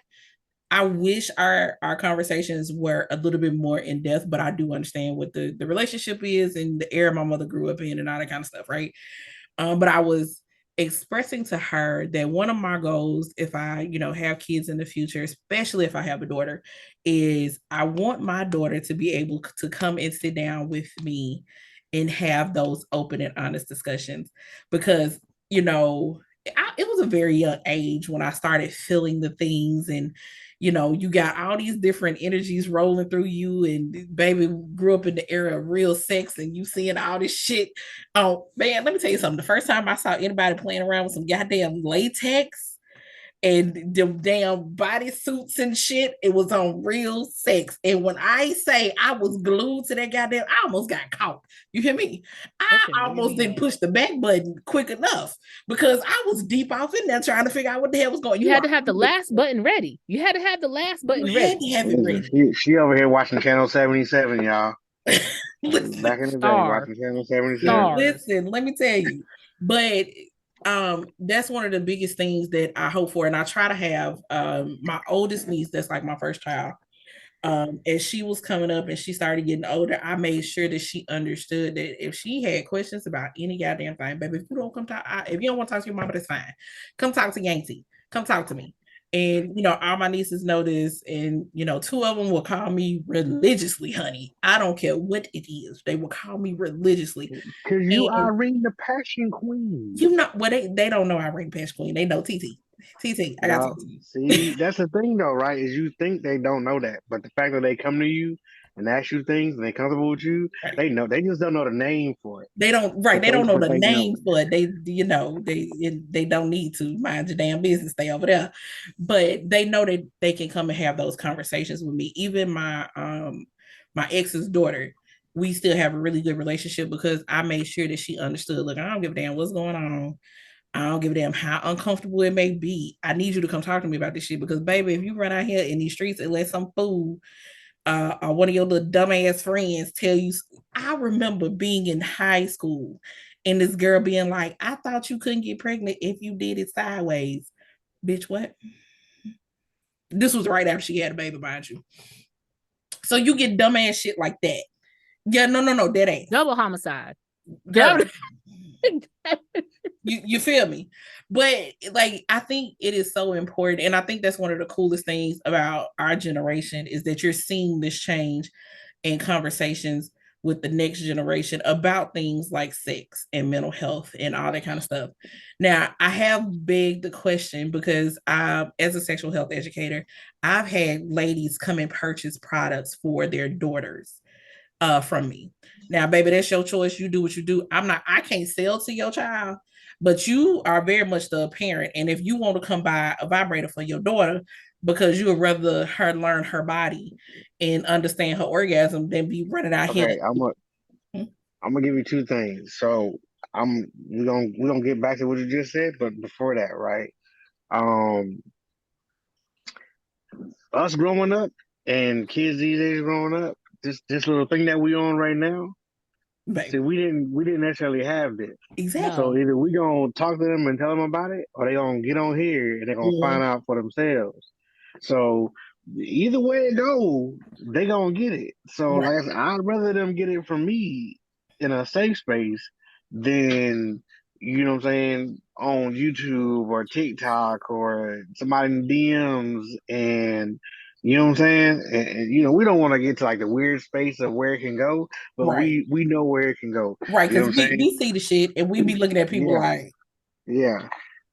I wish our conversations were a little bit more in depth, but I do understand what the relationship is and the era my mother grew up in and all that kind of stuff, right? But I was expressing to her that one of my goals, if I, have kids in the future, especially if I have a daughter, is I want my daughter to be able to come and sit down with me and have those open and honest discussions. Because, it was a very young age when I started feeling the things, and you got all these different energies rolling through you, and baby grew up in the era of real sex, and you seeing all this shit. Oh man, let me tell you something. The first time I saw anybody playing around with some goddamn latex and the damn body suits and shit, it was on real sex. And when I say I was glued to that goddamn, I almost got caught. You hear me? I almost didn't push the back button quick enough because I was deep off in there trying to figure out what the hell was going on. You had to have the last button ready. You had to have the last button ready. You had to have it ready. She over here watching Channel 77, y'all. Listen, back in the day, watching Channel 77. Listen, let me tell you. But that's one of the biggest things that I hope for. And I try to have my oldest niece, that's like my first child. As she was coming up and she started getting older, I made sure that she understood that if she had questions about any goddamn thing, baby, if you don't come talk, if you don't want to talk to your mama, that's fine. Come talk to Yankee. Come talk to me. And all my nieces know this, and two of them will call me religiously, honey. I don't care what it is; they will call me religiously. Cause you Irene the Passion Queen. Well, they don't know Irene the Passion Queen. They know TT. I got to see. That's the thing, though, right? Is you think they don't know that, but the fact that they come to you and ask you things and they're comfortable with you, right. They know. They just don't know the name for it. They don't. Right. They don't know the name for it. They don't need to mind your damn business. Stay over there. But they know that they can come and have those conversations with me. Even my ex's daughter, we still have a really good relationship because I made sure that she understood. Look, I don't give a damn what's going on. I don't give a damn how uncomfortable it may be. I need you to come talk to me about this shit because, baby, if you run out here in these streets and let some fool or one of your little dumbass friends tell you, I remember being in high school and this girl being like, I thought you couldn't get pregnant if you did it sideways. Bitch, what? This was right after she had a baby, mind you. So you get dumbass shit like that. Yeah, no, that ain't. Double homicide. Girl. You feel me? But like, I think it is so important, and I think that's one of the coolest things about our generation is that you're seeing this change in conversations with the next generation about things like sex and mental health and all that kind of stuff. Now, I have begged the question because as a sexual health educator, I've had ladies come and purchase products for their daughters from me. Now, baby, that's your choice. You do what you do. I can't sell to your child, but you are very much the parent. And if you want to come buy a vibrator for your daughter because you would rather her learn her body and understand her orgasm than be running out here. Okay, I'm gonna give you two things. So we're gonna get back to what you just said, but before that, right? Um, us growing up and kids these days growing up, this little thing that we on right now. Baby. See, we didn't necessarily have this. Exactly. So either we gonna talk to them and tell them about it, or they gonna get on here and they're gonna find out for themselves. So either way it go, they gonna get it. So Right. like I said, I'd rather them get it from me in a safe space than what I'm saying on YouTube or TikTok or somebody in DMs and you know what I'm saying? And we don't want to get to like the weird space of where it can go, but Right. we know where it can go. Right. You know Because what I'm saying? we see the shit and we be looking at people Yeah, like, yeah.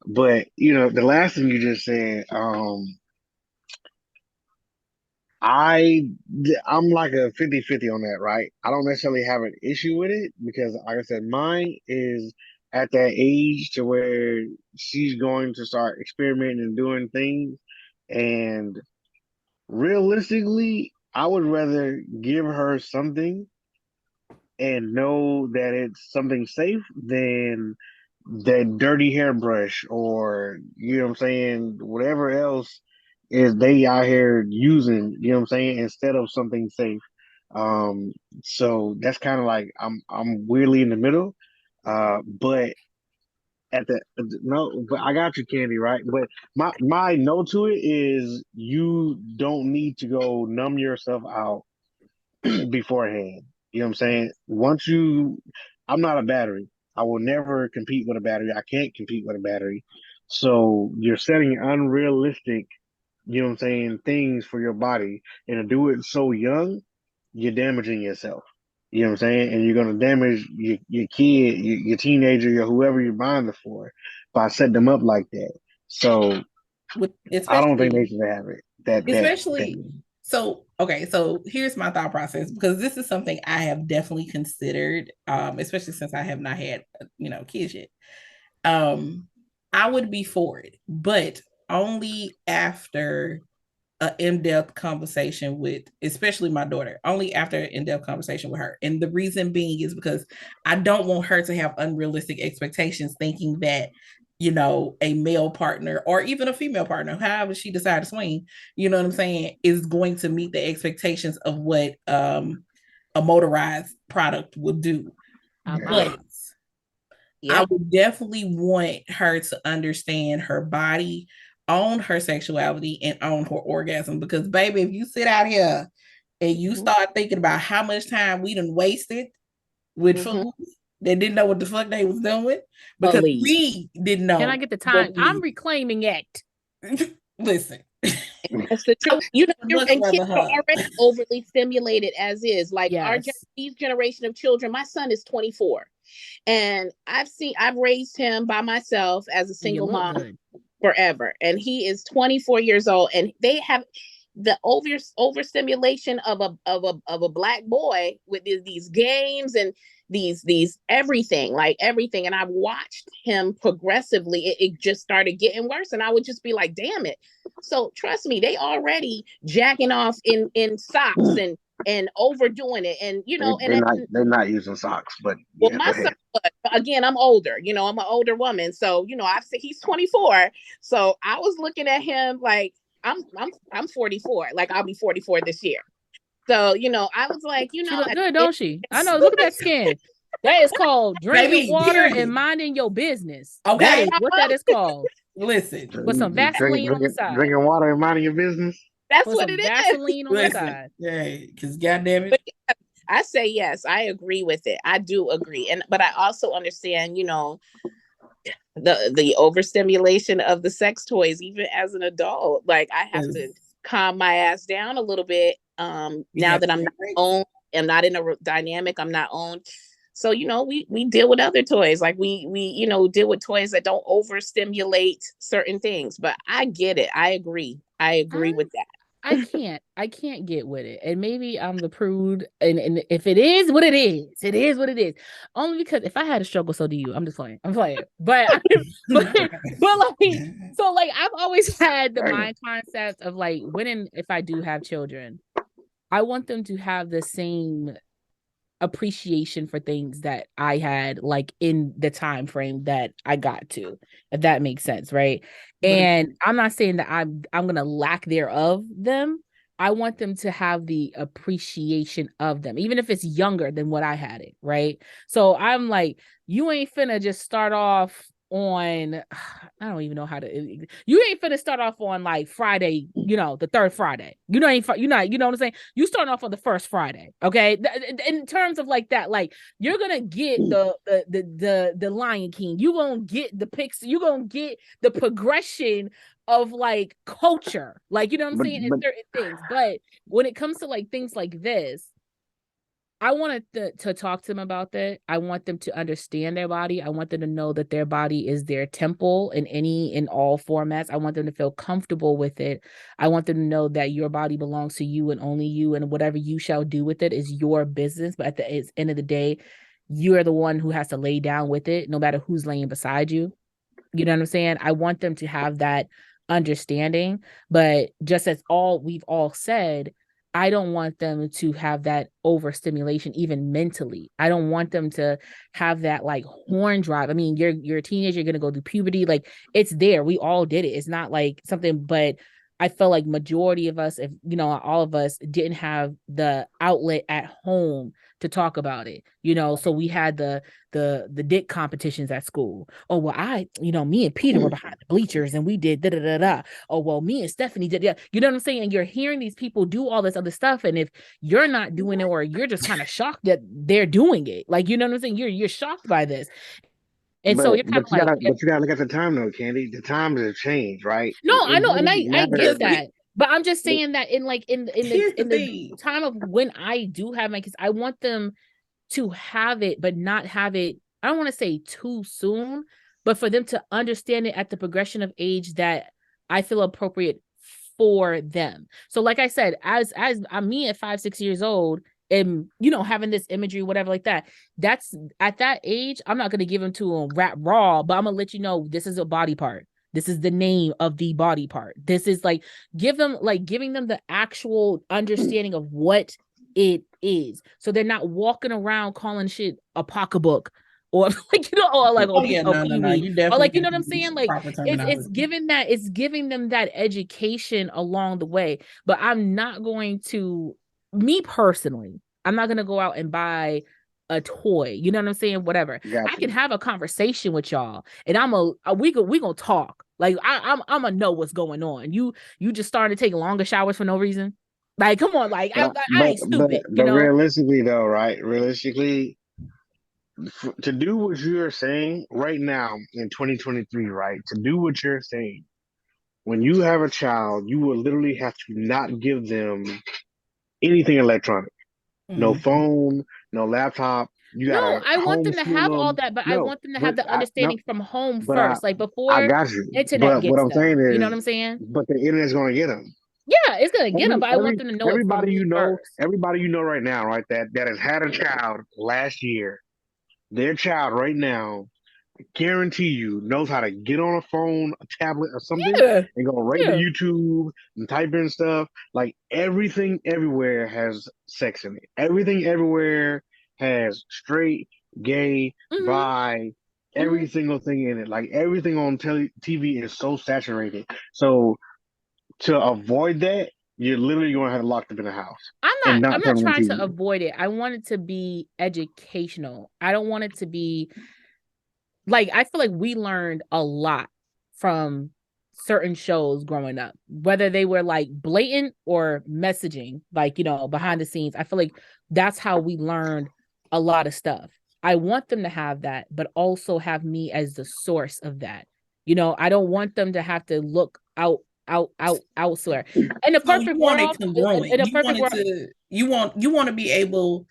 But the last thing you just said, I I'm like a 50-50 on that, right? I don't necessarily have an issue with it because like I said, mine is at that age to where she's going to start experimenting and doing things. And realistically, I would rather give her something and know that it's something safe than that dirty hairbrush or what I'm saying, whatever else is they out here using, what I'm saying, instead of something safe. Um, so that's kind of like I'm weirdly in the middle. But at the no, but I got you, Candy, right? But my no to it is you don't need to go numb yourself out beforehand. You know what I'm saying? I'm not a battery. I will never compete with a battery. I can't compete with a battery. So you're setting unrealistic, what I'm saying, things for your body. And to do it so young, you're damaging yourself. You know what I'm saying? And you're going to damage your kid, your teenager, your whoever you're buying it for by setting them up like that. So I don't think they should have it. Especially so okay, so here's my thought process because this is something I have definitely considered, especially since I have not had kids yet. I would be for it, but only after an in-depth conversation with especially my daughter, only after an in-depth conversation with her. And the reason being is because I don't want her to have unrealistic expectations thinking that a male partner or even a female partner, however she decides to swing, you know what I'm saying, is going to meet the expectations of what a motorized product would do. But I would definitely want her to understand her body, own her sexuality, and own her orgasm. Because, baby, if you sit out here and you start thinking about how much time we done wasted with fools that didn't know what the fuck they was doing, because we didn't know. Can I get the time? I'm reclaiming it. Listen. That's the truth. And kids are already overly stimulated as is. Like these generation of children, my son is 24. And I've raised him by myself as a single mom forever. And he is 24 years old. And they have the overstimulation of a black boy with these games and these everything. And I've watched him progressively. It just started getting worse. And I would just be like, damn it. So trust me, they already jacking off in socks and overdoing it. And they're not using socks, but my son, again, I'm older, I'm an older woman. So, I've said he's 24. So I was looking at him like I'm 44. Like I'll be 44 this year. So, I was like, she look good, don't she? I know. Look at that skin. That is called drinking water and minding your business. Okay. That is what that is called. Listen. With some Vaseline on the side. Drinking water and minding your business. That's what it is. Vaseline on the side. Yeah, because goddamn it. I say yes. I agree with it. I do agree. But I also understand, the overstimulation of the sex toys, even as an adult. Like I have to calm my ass down a little bit now that I'm not own am not in a dynamic. I'm not on. So, we deal with other toys. Like we deal with toys that don't overstimulate certain things. But I get it. I agree. I agree with that. I can't get with it. And maybe I'm the prude. And if it is what it is what it is. Only because if I had a struggle, so do you. I'm just playing. I'm playing. But like, so like I've always had the mind concept of like if I do have children, I want them to have the same appreciation for things that I had like in the time frame that I got to, if that makes sense, right? And I'm not saying that I'm gonna lack thereof them. I want them to have the appreciation of them, even if it's younger than what I had it, right? So I'm like, you ain't finna just start off on I don't even know how to you ain't finna start off on like Friday, the third Friday. You know what I'm saying? You start off on the first Friday, okay? In terms of like that, like you're gonna get the Lion King, you gonna get the Pixar, you gonna get the progression of like culture, like you know what I'm saying, in certain things. But when it comes to like things like this, I wanted to talk to them about that. I want them to understand their body. I want them to know that their body is their temple in all formats. I want them to feel comfortable with it. I want them to know that your body belongs to you and only you, and whatever you shall do with it is your business. But at the end of the day, you are the one who has to lay down with it, no matter who's laying beside you. You know what I'm saying? I want them to have that understanding. But just as we've all said, I don't want them to have that overstimulation, even mentally. I don't want them to have that like horn drive. I mean, you're a teenager, you're gonna go through puberty. Like it's there. We all did it. It's not like something, but I felt like majority of us, if all of us didn't have the outlet at home to talk about it, so we had the dick competitions at school. Oh, well, me and Peter were behind the bleachers and we did da da da da. Oh, well, me and Stephanie did. Yeah. You know what I'm saying? And you're hearing these people do all this other stuff. And if you're not doing it, or you're just kind of shocked that they're doing it, like, you know what I'm saying? You're shocked by this. And so you're kind of like, but you gotta look at the time though, Candy. The times have changed, right? no, I know, and doesn't I get matter. that. But I'm just saying that in Here's the the thing. time of when I do have my kids, I want them to have it, but not have it, I don't want to say too soon, but for them to understand it at the progression of age that I feel appropriate for them. So like I said, as I'm me at 5-6 years old, and having this imagery, whatever like that, that's at that age, I'm not going to give them to a rap raw, but I'm gonna let you know this is a body part. This is the name of the body part. This is like giving them the actual understanding of what it is, so they're not walking around calling shit a pocketbook or like or like no, you or definitely like what I'm saying, like proper it's giving them that education along the way. But I'm not going to, me personally, I'm not going to go out and buy a toy, you know what I'm saying, whatever. Gotcha. I can have a conversation with y'all, and we gonna talk. Like I'm gonna know what's going on. You just started taking longer showers for no reason. Like, come on, like I ain't stupid, but realistically though, right? Realistically, to do what you're saying right now in 2023, right? To do what you're saying, when you have a child, you will literally have to not give them anything electronic. No phone, no laptop. You gotta I want them to have homeschool all them. that, but I No, want them to have the understanding from home but first, like I before got you. internet But what gets I'm them. saying You know is, what I'm saying? but the internet's gonna get them. Yeah, it's gonna get them, but I want them to know it from me first. Everybody you know right now, right? That has had a child last year. Their child right now, guarantee you, knows how to get on a phone, a tablet, or something, Yeah, and go right to YouTube and type in stuff. Like everything everywhere has sex in it. Everything everywhere has straight, gay, bi, every single thing in it. Like everything on TV is so saturated. So to avoid that, you're literally going to have to lock them in the house. I'm not trying to avoid it. I want it to be educational. I don't want it to be like, I feel like we learned a lot from certain shows growing up, whether they were like blatant or messaging, like, behind the scenes. I feel like that's how we learned a lot of stuff. I want them to have that, but also have me as the source of that. I don't want them to have to look out elsewhere. In the So you perfect want it world, congruent. in a You perfect wanted world, to you want to be able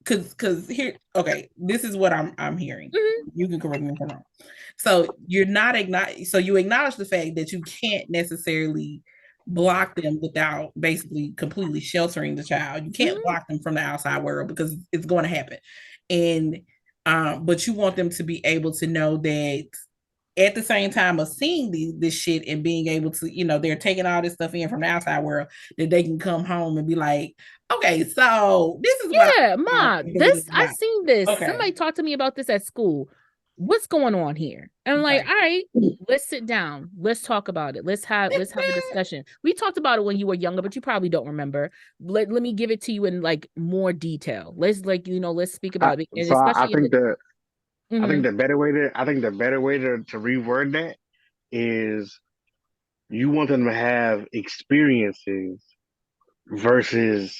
because here, okay, this is what I'm hearing. mhm, You can correct me if I'm wrong. So you're not so you acknowledge the fact that you can't necessarily block them without basically completely sheltering the child. You can't mhm, block them from the outside world because it's going to happen. And but you want them to be able to know that at the same time of seeing this shit and being able to, they're taking all this stuff in from the outside world, that they can come home and be like, okay, so this is what yeah, I ma, this I about. seen this. Okay. Somebody talked to me about this at school. What's going on here? And I'm like, Right. all right, let's sit down. Let's talk about it. Let's have a discussion. We talked about it when you were younger, but you probably don't remember. Let me give it to you in like more detail. Let's let's speak about it. And So I especially in think the the I think mhm. the better way to reword that is you want them to have experiences versus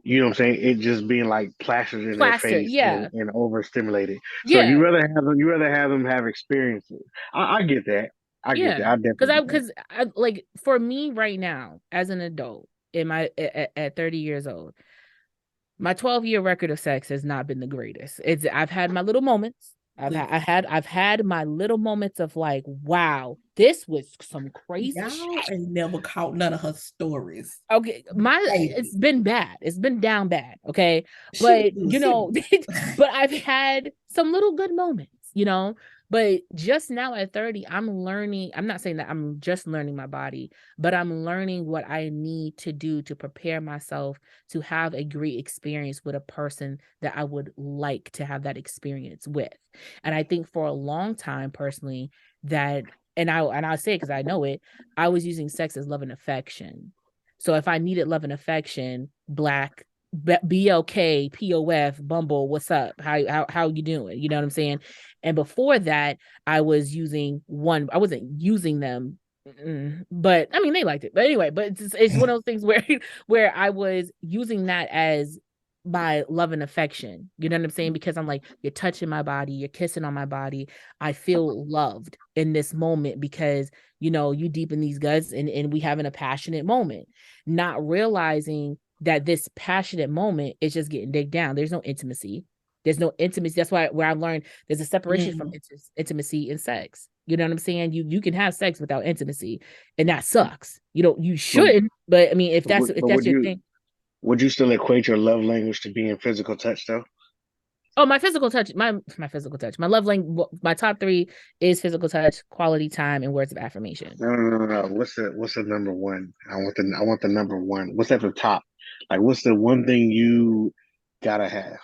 what I'm saying, it just being like plastered in their Plaster, face yeah. and overstimulated. So Yeah. you rather have them have experiences. I get that. I get that. Yeah, I definitely get that. because I like for me right now as an adult in my at 30 years old, my 12-year record of sex has not been the greatest. I've had my little moments. I've had my little moments of like, wow, this was some crazy Y'all shit. ain't never caught none of her stories. Okay, it's Baby. been bad. It's been down bad. Okay, She but listen. but I've had some little good moments. But just now at 30, I'm learning. I'm not saying that I'm just learning my body, but I'm learning what I need to do to prepare myself to have a great experience with a person that I would like to have that experience with. And I think for a long time, personally, that and I say it because I know it, I was using sex as love and affection. So if I needed love and affection, Black, BLK, POF, Bumble, what's up? How you doing? You know what I'm saying? And before that, I wasn't using them. But I mean, they liked it. But anyway, but it's one of those things where where I was using that as my love and affection. You know what I'm saying? Because I'm like, you're touching my body, you're kissing on my body. I feel loved in this moment because you deep in these guts and we having a passionate moment, not realizing that this passionate moment is just getting digged down. There's no intimacy. There's no intimacy. That's where I've learned there's a separation from intimacy and sex. You know what I'm saying? You can have sex without intimacy, and that sucks. You But shouldn't, but I mean, if that's but your thing. would you still equate your love language to being physical touch though? Oh, my physical touch, my physical touch, my love language, my top three is physical touch, quality time, and words of affirmation. No. What's the number one? I want the number one. What's at the top? Like what's the one thing you gotta have?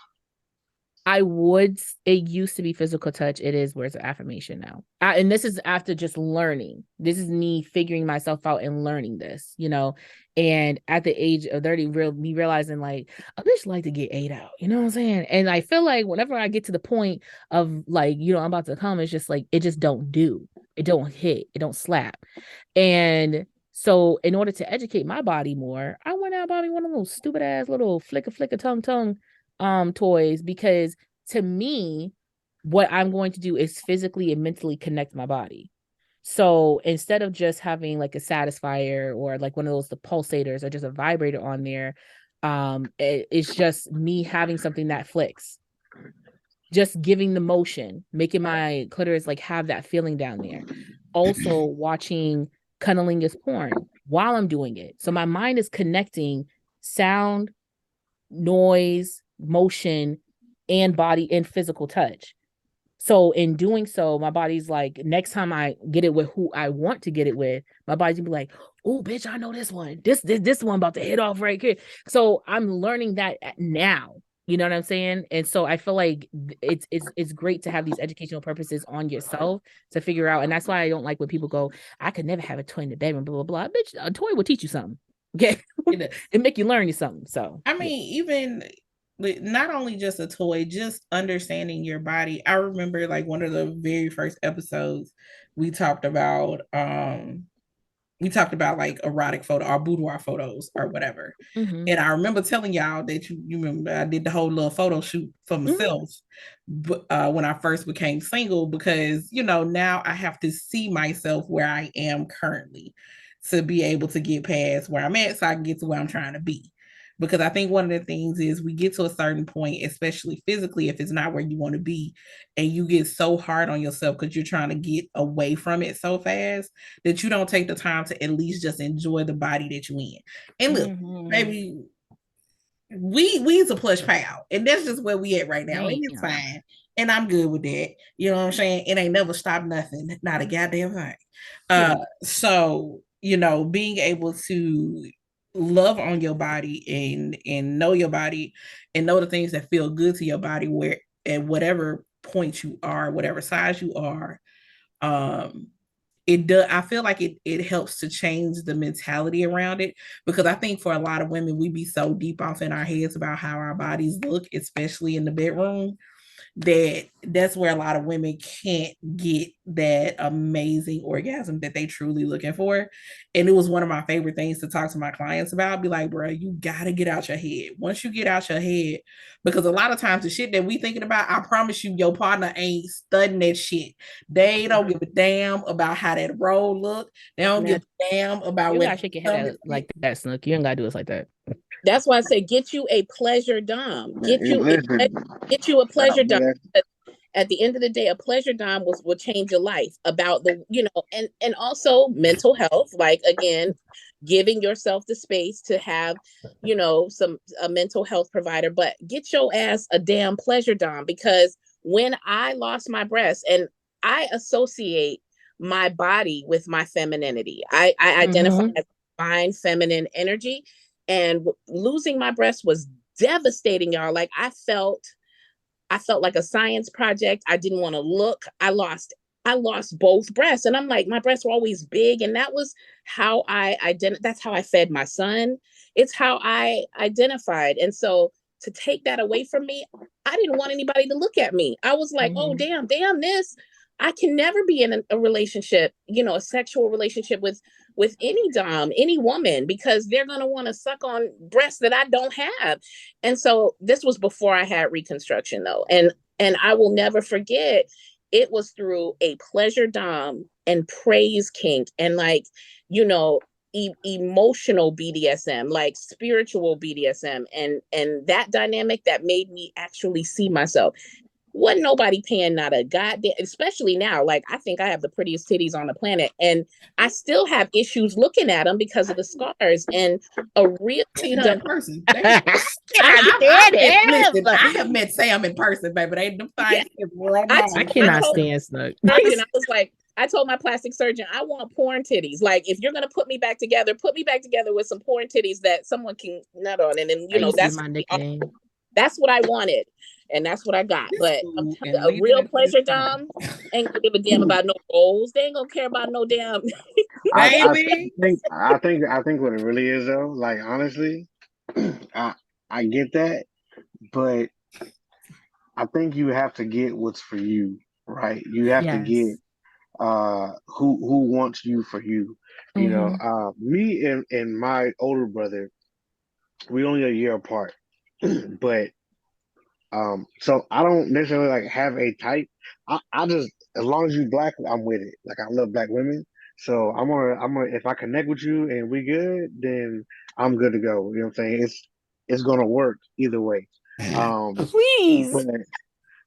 It used to be physical touch. It is words of affirmation now. And this is after just learning. This is me figuring myself out and learning this. And at the age of 30, me realizing like, a bitch like to get ate out. You know what I'm saying? And I feel like whenever I get to the point of like, I'm about to come, it's just like, it just don't do. It don't hit. It don't slap. And so in order to educate my body more, I went out and bought me one of those stupid ass little flicker tongue toys because to me, what I'm going to do is physically and mentally connect my body. So instead of just having like a satisfier or like one of those the pulsators or just a vibrator on there, it's just me having something that flicks, just giving the motion, making my clitoris like have that feeling down there. Also watching cunnilingus porn while I'm doing it. So my mind is connecting sound, noise, motion, and body and physical touch. So in doing so, my body's like, next time I get it with who I want to get it with, my body's gonna be like, oh, bitch, I know this one. This one about to hit off right here. So I'm learning that now. You know what I'm saying? And so I feel like it's great to have these educational purposes on yourself to figure out. And that's why I don't like when people go, I could never have a toy in the bedroom, blah, blah, blah. Bitch, a toy will teach you something. Okay. It make you learn you something. So I mean, even not only just a toy, just understanding your body. I remember like one of the very first episodes we talked about like erotic photo or boudoir photos or whatever. And I remember telling y'all that you remember I did the whole little photo shoot for myself when I first became single because now I have to see myself where I am currently. to be able to get past where I'm at so I can get to where I'm trying to be. Because I think one of the things is we get to a certain point, especially physically, if it's not where you want to be, and you get so hard on yourself because you're trying to get away from it so fast that you don't take the time to at least just enjoy the body that you're in. And look, baby, we's a plush pal, and that's just where we at right now. And it's fine. And I'm good with that. You know what I'm saying? It ain't never stopped nothing, not a goddamn thing. So, you know, being able to love on your body and know your body and know the things that feel good to your body where at whatever point you are, whatever size you are, it does. I feel like it helps to change the mentality around it, because I think for a lot of women we be so deep off in our heads about how our bodies look, especially in the bedroom, that's where a lot of women can't get that amazing orgasm that they truly looking for. And it was one of my favorite things to talk to my clients about. Be like, bro, you gotta get out your head. Once you get out your head, because a lot of times the shit that we thinking about, I promise you, your partner ain't studying that shit. They don't give a damn about how that roll look. They don't give a damn about you what. gotta shake your head like that, Snook. You ain't gotta do it like that. That's why I say get you a pleasure dom. Get you a pleasure dom. At the end of the day, a pleasure dom will change your life about the, you know, and also mental health. Like, again, giving yourself the space to have, you know, a mental health provider, but get your ass a damn pleasure dom, because when I lost my breast, and I associate my body with my femininity, I identify as fine feminine energy. And losing my breast was devastating, y'all. Like, I felt like a science project. I didn't want to look. I lost both breasts. And I'm like, my breasts were always big. And that was how that's how I fed my son. It's how I identified. And so to take that away from me, I didn't want anybody to look at me. I was like, oh, damn this. I can never be in a relationship, you know, a sexual relationship with any dom, any woman, because they're going to want to suck on breasts that I don't have. And so this was before I had reconstruction, though. And I will never forget, it was through a pleasure dom and praise kink and, like, you know, emotional BDSM, like spiritual BDSM, and that dynamic that made me actually see myself. Wasn't nobody paying not a goddamn, especially now. Like, I think I have the prettiest titties on the planet, and I still have issues looking at them because of the scars. And a real person. I have met Sam in person, baby. They them things I cannot stand Snook. I was like, I told my plastic surgeon, I want porn titties. Like, if you're gonna put me back together with some porn titties that someone can nut on, and then, you know, that's my nickname. That's what I wanted, and that's what I got. But a real pleasure dom ain't gonna give a damn about no rolls. They ain't gonna care about no damn. I think what it really is, though, like, honestly, I get that, but I think you have to get what's for you, right? You have to get who wants you for you. You know, me and my older brother, we only a year apart, but so I don't necessarily like have a type. I just, as long as you black, I'm with it. Like, I love black women. So I'm gonna if I connect with you and we good, then I'm good to go. You know what I'm saying? It's gonna work either way. Please. But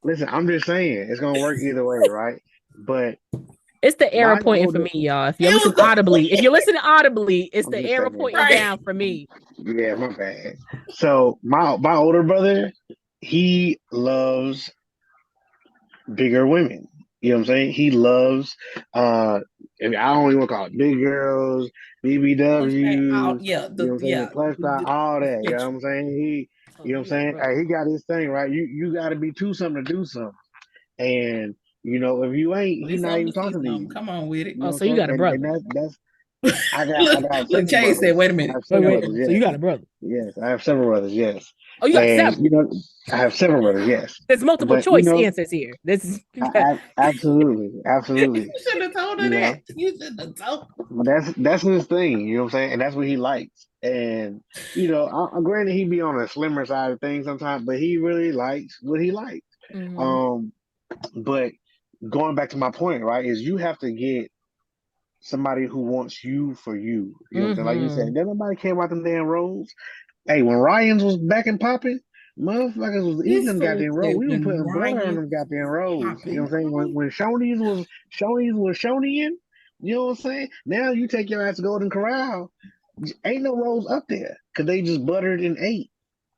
listen, I'm just saying it's gonna work either way, right? But it's the error pointing for me, y'all. If you're listening audibly, it's the error pointing down for me. Yeah, my bad. So my older brother, he loves bigger women. You know what I'm saying? He loves I don't even want to call it big girls, BBWs, you know what I'm saying, plus size, all that. You know what I'm saying? You know what I'm saying? Hey, he got his thing, right? You gotta be two something to do something. And you know, if you ain't, he's not even talking to you. Come on with it. You know so you got a brother. And that's I got Look, Kay said, wait a minute. Brothers, yes. So you got a brother. Yes, I have several brothers, yes. Oh, you got several. You know, I have several brothers, yes. There's multiple choice answers here. This is absolutely. You should have told her that. You should have told her. But that's his thing, you know what I'm saying? And that's what he likes. And you know, granted he be on a slimmer side of things sometimes, but he really likes what he likes. But going back to my point, right, is you have to get somebody who wants you for you. You know what I'm saying? Like you said, doesn't nobody care about them damn roles. Hey, when Ryan's was back and popping, motherfuckers was eating This them fool goddamn rolls. said We were when putting butter on Ryan them goddamn rolls. You know popping. what I'm saying? When Shoney's was Shoneying, you know what I'm saying? Now you take your ass to Golden Corral, ain't no rolls up there because they just buttered and ate.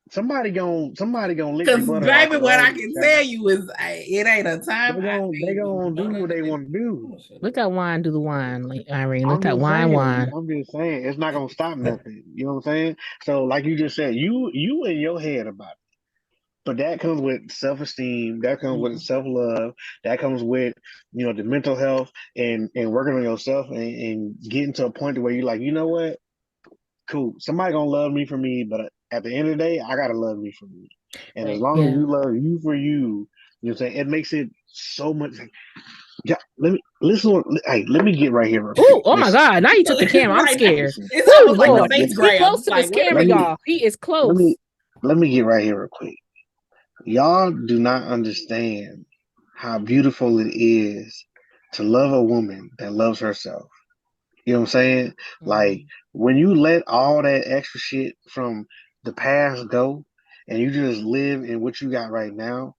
Somebody gonna lick the Because butter off baby, the what I rolls. can tell you is it ain't a time They gonna do what they want to do. Let that wine do the wine, like Irene. Let I'm that just wine saying. wine. I'm just saying. It's not gonna stop nothing. You know what I'm saying? So, like you just said, you in your head about it. But that comes with self-esteem. That comes with self-love. That comes with the mental health and working on yourself and getting to a point to where you're like, you know what? Cool. Somebody gonna love me for me, but at the end of the day, I gotta love me for me. And as long as Yeah. you love you for you, you know what I'm saying? It makes it so much. Yeah, let me listen. Hey, let me get right here real quick. Oh my Listen, God. Now you took the camera. I'm right. scared. listen. It's Oh almost like the Lord. face Listen. He grab. close to this Like, wait a camera, Let me y'all. He is let close. me let me get right here real quick. Y'all do not understand how beautiful it is to love a woman that loves herself. You know what I'm saying? Like when you let all that extra shit from the past go and you just live in what you got right now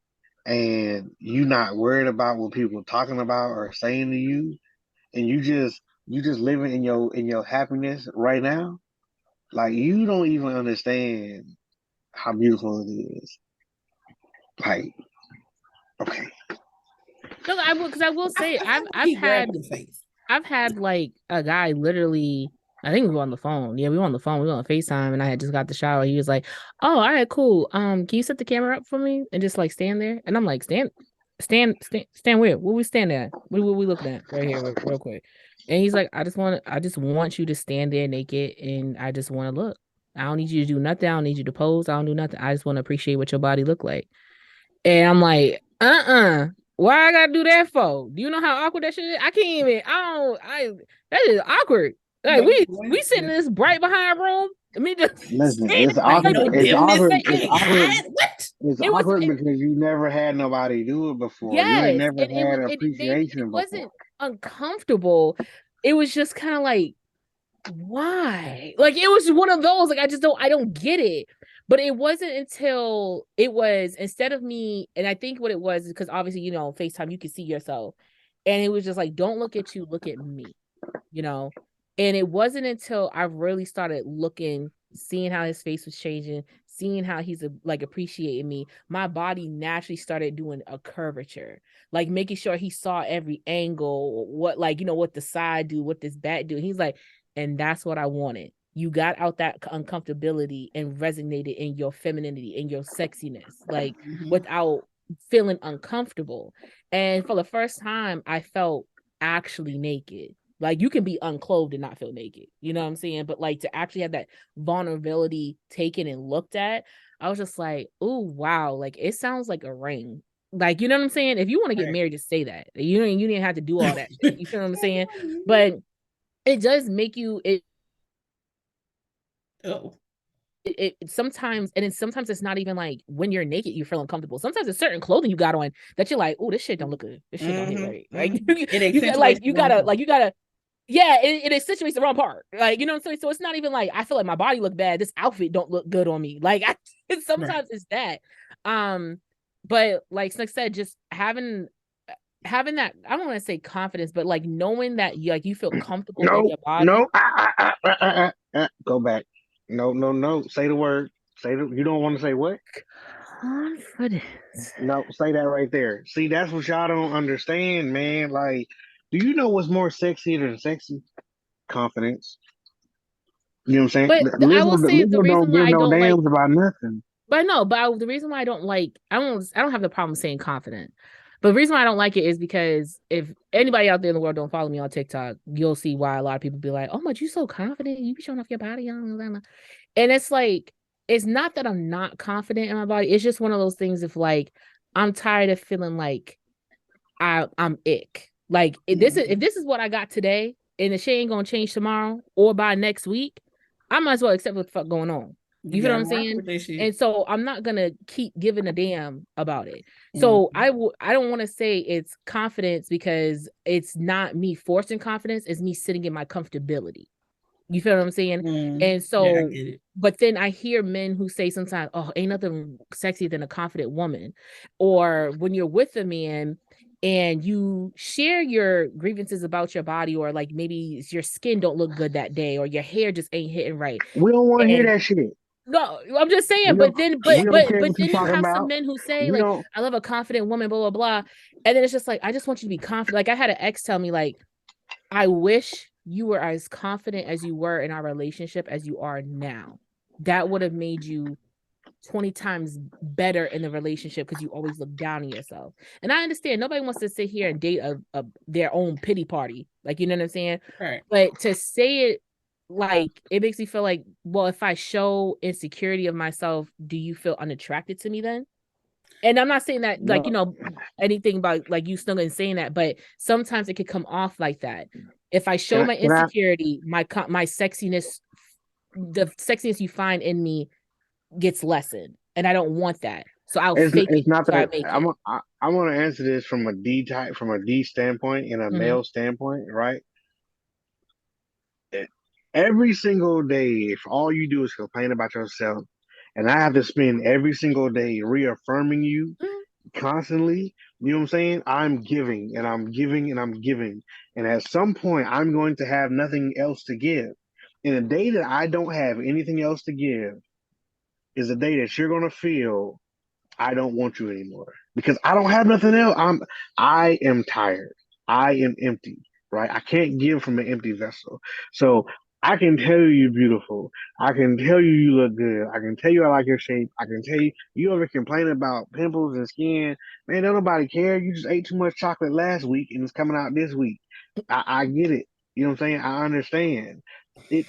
and you not worried about what people are talking about or saying to you and you just living in your happiness right now, like you don't even understand how beautiful it is. Like, okay. No, I will say he grabbed the face. I've had like a guy literally, I think we were on the phone. Yeah, we were on the phone. We were on FaceTime and I had just got the shower. He was like, "Oh, all right, cool. Can you set the camera up for me and just like stand there?" And I'm like, stand where? What we stand at? What we looking at right here, real quick? And he's like, I just want you to stand there naked and I just want to look. I don't need you to do nothing. I don't need you to pose. I don't do nothing. I just want to appreciate what your body look like. And I'm like, why I gotta do that for? Do you know how awkward that shit is? I can't even. That is awkward. Like we sitting in this bright behind room. I mean, just Listen, standing it's Like, like awkward. no It's dimness. awkward. It's Hey, awkward. what? It's it was. awkward because you never had nobody do it before. You ain't Yes, never and it had was. It appreciation before. wasn't uncomfortable. It was just kind of like, why? Like it was one of those. Like I don't get it. But it wasn't until it was instead of me, and I think what it was is because obviously, FaceTime, you can see yourself. And it was just like, don't look at you, look at me, you know? And it wasn't until I really started looking, seeing how his face was changing, seeing how he's like appreciating me, my body naturally started doing a curvature, like making sure he saw every angle, what like, what the side do, what this back do. He's like, and that's what I wanted. You got out that uncomfortability and resonated in your femininity, in your sexiness, like without feeling uncomfortable. And for the first time, I felt actually naked. Like you can be unclothed and not feel naked. You know what I'm saying? But like to actually have that vulnerability taken and looked at, I was just like, oh wow, like it sounds like a ring. Like, you know what I'm saying? If you want to get married, just say that. You didn't have to do all that shit. You feel what I'm saying? But it does make you it sometimes, and then sometimes it's not even like when you're naked you feel uncomfortable. Sometimes there's certain clothing you got on that you're like, oh, this shit don't look good. This shit don't hit right. Like you gotta yeah, it accentuates the wrong part. Like, you know what I'm saying? So it's not even like I feel like my body look bad. This outfit don't look good on me. Like sometimes it's that. But like Snick said, just having that, I don't want to say confidence, but like knowing that you feel comfortable in No, your body. no. Go back. No, no, no. Say the word. You don't want to say what? Confidence. No, say that right there. See, that's what y'all don't understand, man. Like, do you know what's more sexy than sexy? Confidence. You know what I'm saying? But I will say the Lizzo don't reason why give I no don't like, damns about nothing. but no, the reason why I don't like, I don't have the problem saying confident. But the reason why I don't like it is because if anybody out there in the world don't follow me on TikTok, you'll see why a lot of people be like, "Oh my, you so confident, you be showing off your body," and it's like, it's not that I'm not confident in my body. It's just one of those things. If like I'm tired of feeling like I'm ick. Like if this is what I got today, and the shit ain't gonna change tomorrow or by next week, I might as well accept what the fuck going on. You feel what I'm saying? And so I'm not gonna keep giving a damn about it. So I don't want to say it's confidence, because it's not me forcing confidence, it's me sitting in my comfortability. You feel what I'm saying? And so, but then I hear men who say sometimes, oh, ain't nothing sexier than a confident woman. Or when you're with a man and you share your grievances about your body, or like maybe your skin don't look good that day, or your hair just ain't hitting right. We don't want to hear that shit. No, I'm just saying, but then you have some men who say, like, I love a confident woman, blah, blah, blah. And then it's just like, I just want you to be confident. Like, I had an ex tell me, like, I wish you were as confident as you were in our relationship as you are now. That would have made you 20 times better in the relationship, because you always look down on yourself. And I understand nobody wants to sit here and date their own pity party. Like, you know what I'm saying? Right. But to say it, like, it makes me feel like, well, if I show insecurity of myself, do you feel unattracted to me then? And I'm not saying that, like, you know, anything about like you snuggling saying that, but sometimes it could come off like that. If I show my insecurity, my sexiness, the sexiness you find in me gets lessened, and I don't want that. So I'll fake it. Not that I want to answer this from a D standpoint and a male standpoint, right? Every single day, if all you do is complain about yourself, and I have to spend every single day reaffirming you constantly, you know what I'm saying? I'm giving and I'm giving and I'm giving. And at some point, I'm going to have nothing else to give. And a day that I don't have anything else to give is a day that you're going to feel I don't want you anymore, because I don't have nothing else. I am tired. I am empty, right? I can't give from an empty vessel. So I can tell you you're beautiful. I can tell you you look good. I can tell you I like your shape. I can tell you you ever complain about pimples and skin. Man, don't nobody care. You just ate too much chocolate last week and it's coming out this week. I get it. You know what I'm saying? I understand.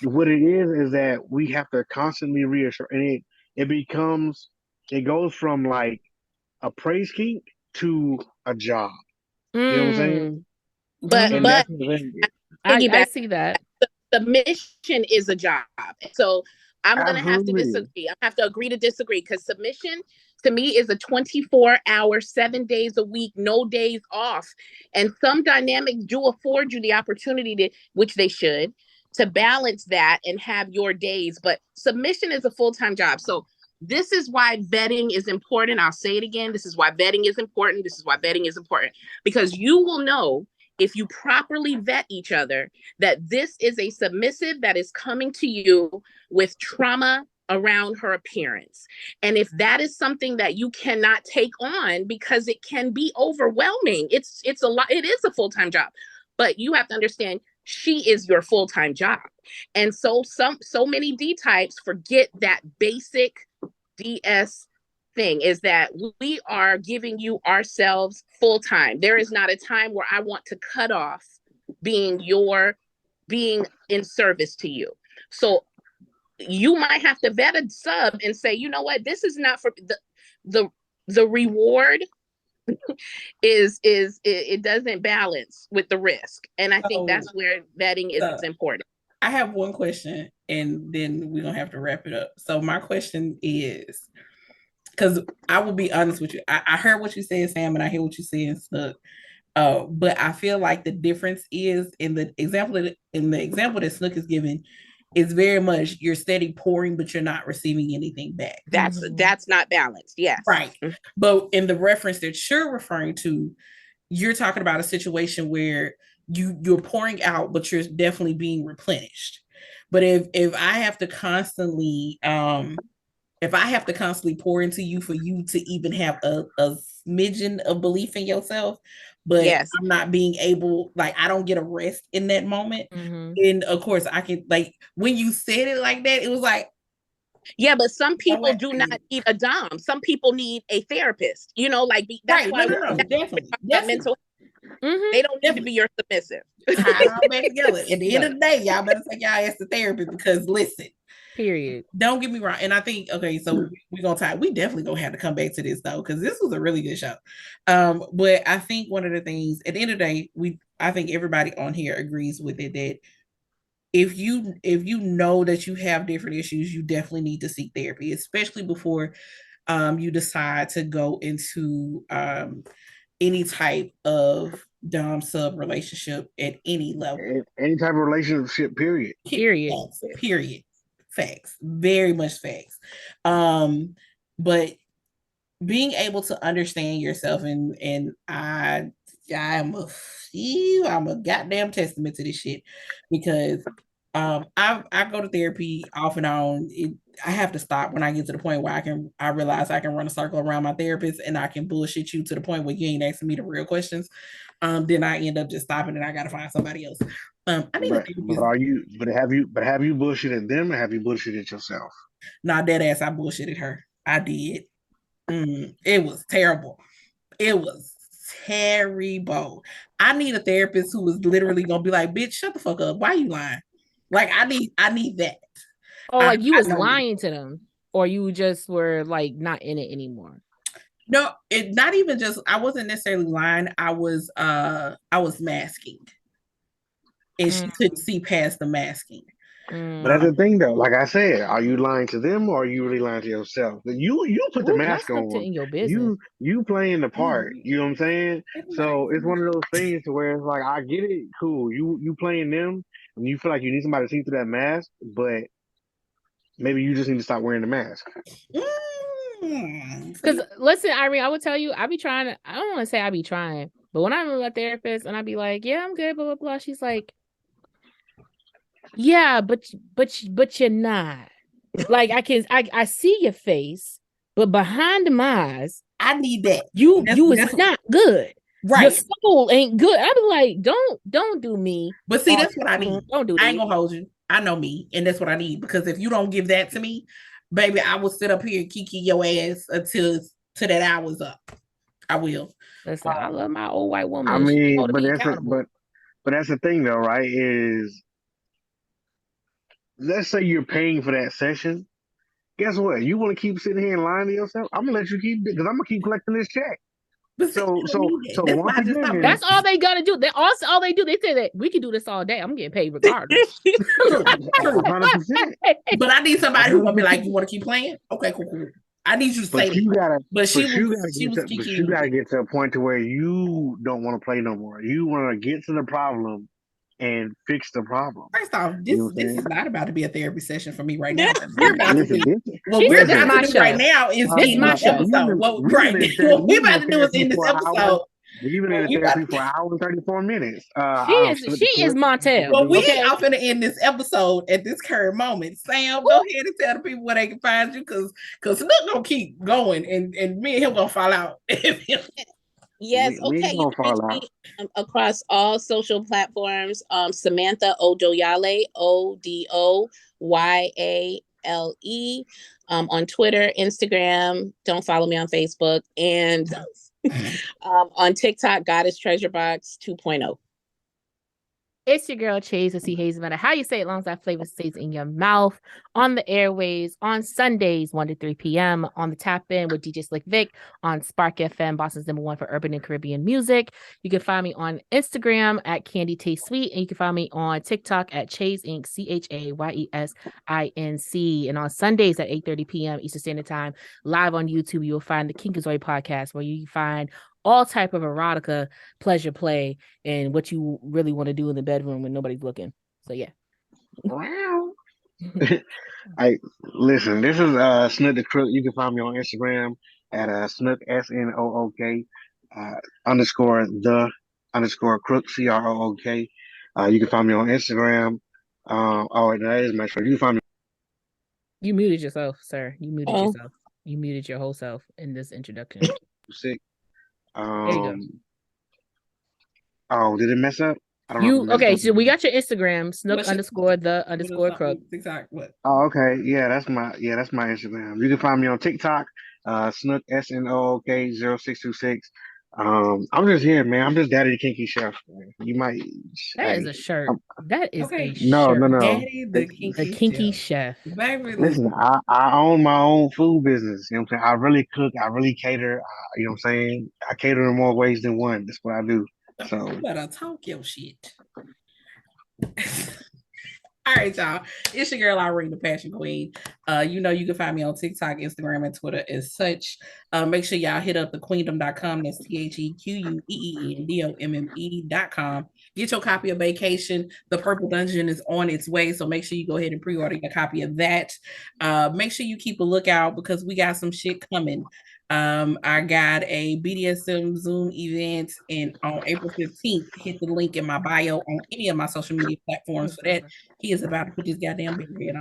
What it is that we have to constantly reassure, and it goes from like a praise kink to a job. You know what I'm saying? But I see that. The mission is a job. So I'm going to have to disagree. I have to agree to disagree, because submission to me is a 24-hour, 7 days a week, no days off. And some dynamics do afford you the opportunity which they should, to balance that and have your days. But submission is a full-time job. So this is why vetting is important. I'll say it again. This is why vetting is important. This is why vetting is important, because you will know, if you properly vet each other, that this is a submissive that is coming to you with trauma around her appearance. And if that is something that you cannot take on, because it can be overwhelming, it's a lot, it is a full-time job, but you have to understand, she is your full-time job. And so many D types forget that basic DS thing, is that we are giving you ourselves full time. There is not a time where I want to cut off being in service to you. So you might have to vet a sub and say, you know what, this is not for the reward is it doesn't balance with the risk. And I think that's where vetting is important. I have one question, and then we're gonna have to wrap it up. So my question is, because I will be honest with you, I heard what you said, Sam, and I hear what you saying, Snook. But I feel like the difference is in the example that Snook is giving is very much you're steady pouring, but you're not receiving anything back. That's not balanced. Yes. Right. But in the reference that you're referring to, you're talking about a situation where you're pouring out, but you're definitely being replenished. But if I have to constantly pour into you for you to even have a smidgen of belief in yourself, but yes, I'm not being able, like, I don't get a rest in that moment. And of course I can, like, when you said it like that, it was like, yeah, but some people do not need a dom. Some people need a therapist, you know, like that's right. why Definitely. Mental. They don't need to be your submissive. Tie it all back together. At the end of the day, y'all better take y'all ass to therapy, because listen, period. Don't get me wrong. And I think, okay, so we definitely gonna have to come back to this though, because this was a really good show. But I think one of the things at the end of the day, I think everybody on here agrees with it, that if you know that you have different issues, you definitely need to seek therapy, especially before you decide to go into any type of dom sub relationship at any level. Any type of relationship, period. Period. Period. Facts. Very much facts. But being able to understand yourself, and I'm a goddamn testament to this shit, because I go to therapy off and on. I have to stop when I get to the point where I realize I can run a circle around my therapist and I can bullshit you to the point where you ain't asking me the real questions. Then I end up just stopping and I gotta find somebody else. I need a therapist. But have you bullshitted them or have you bullshitted yourself? Nah, dead ass, I bullshitted her. I did. It was terrible. It was terrible. I need a therapist who is literally gonna be like, bitch, shut the fuck up. Why are you lying? Like, I need that. Oh, like you was lying to them, or you just were like not in it anymore. No, it not even just, I wasn't necessarily lying. I was masking. And she couldn't see past the masking. But that's the thing, though. Like I said, are you lying to them or are you really lying to yourself? You put the mask on. In your business. You playing the part. You know what I'm saying? So it's one of those things to where it's like, I get it, cool. You playing them, and you feel like you need somebody to see through that mask, but maybe you just need to stop wearing the mask. Because listen, Irene, I would tell you, I be trying. I don't want to say I be trying, but when I'm with a therapist and I be like, yeah, I'm good, blah blah blah. She's like, yeah, but you're not. Like I see your face, but behind the eyes, I need that. You is not good. Right. Your soul ain't good. I be like, don't do me. But see, that's what I need. Don't do that. I ain't gonna hold you. I know me, and that's what I need. Because if you don't give that to me, baby, I will sit up here and kiki your ass until that hour's up. I will. Listen, I love my old white woman. I mean, but that's the thing, though, right? Is let's say you're paying for that session. Guess what? You want to keep sitting here and lying to yourself? I'm gonna let you keep, because I'm gonna keep collecting this check. So once again, that's all they gotta do. They also all they do. They say that we can do this all day. I'm getting paid regardless. 100%. But I need somebody who gonna be like, you want to keep playing? Okay, cool. I need you to say that. But you gotta get to a point to where you don't want to play no more. You want to get to the problem and fix the problem. First off, this is not about to be a therapy session for me right now. We're about to do we're about to do right now is in this episode. What we're about to do is in this episode. We've been in therapy for an hour and 34 minutes. She is Montel. Well, we are going to end this episode at this current moment. Sam, go ahead and tell the people where they can find you, because Snook gonna keep going, and me and him gonna fall out. Yes, okay. You can reach me across all social platforms. Samantha Odoyale, Odoyale, on Twitter, Instagram. Don't follow me on Facebook, and on TikTok, Goddess Treasure Box 2.0. It's your girl Chase with C Hayes, no matter how you say it, as long as that flavor stays in your mouth. On the airways on Sundays, 1 to 3 p.m. on the Tap In with DJ Slick Vic on Spark FM, Boston's #1 for urban and Caribbean music. You can find me on Instagram at Candy Taste Sweet, and you can find me on TikTok at Chase Inc. CHAYESINC. And on Sundays at 8:30 p.m. Eastern Standard Time, live on YouTube, you will find the Kinkazoid podcast, where you find all type of erotica, pleasure play, and what you really want to do in the bedroom when nobody's looking. So yeah. Wow. Listen, this is Snook the Crook. You can find me on Instagram at Snook SNOOK underscore the underscore Crook CROOK. You can find me on Instagram. That is my show. You can find me. You muted yourself, sir. You muted yourself. You muted your whole self in this introduction. Sick. There you go. Oh, did it mess up? Okay, so we got your Instagram, Snook underscore the underscore Crook. Exactly. Oh, okay. Yeah, that's my Instagram. You can find me on TikTok, Snook SNOOK 0626. I'm just here, man. I'm just Daddy the Kinky Chef. Man. You might. That is a shirt. That is a shirt. No. Daddy the Kinky Chef. Listen, I own my own food business. You know what I'm saying? I really cook. I really cater. You know what I'm saying? I cater in more ways than one. That's what I do. So you better talk your shit. All right, y'all. It's your girl, Irene, the Passion Queen. You know, you can find me on TikTok, Instagram, and Twitter as such. Make sure y'all hit up the queendomme.com. That's TheQueenDomme.com. Get your copy of Vacation. The Purple Dungeon is on its way, so make sure you go ahead and pre-order your copy of that. Make sure you keep a lookout because we got some shit coming. I got a BDSM Zoom event on April 15th. Hit the link in my bio on any of my social media platforms for that. He is about to put his goddamn big head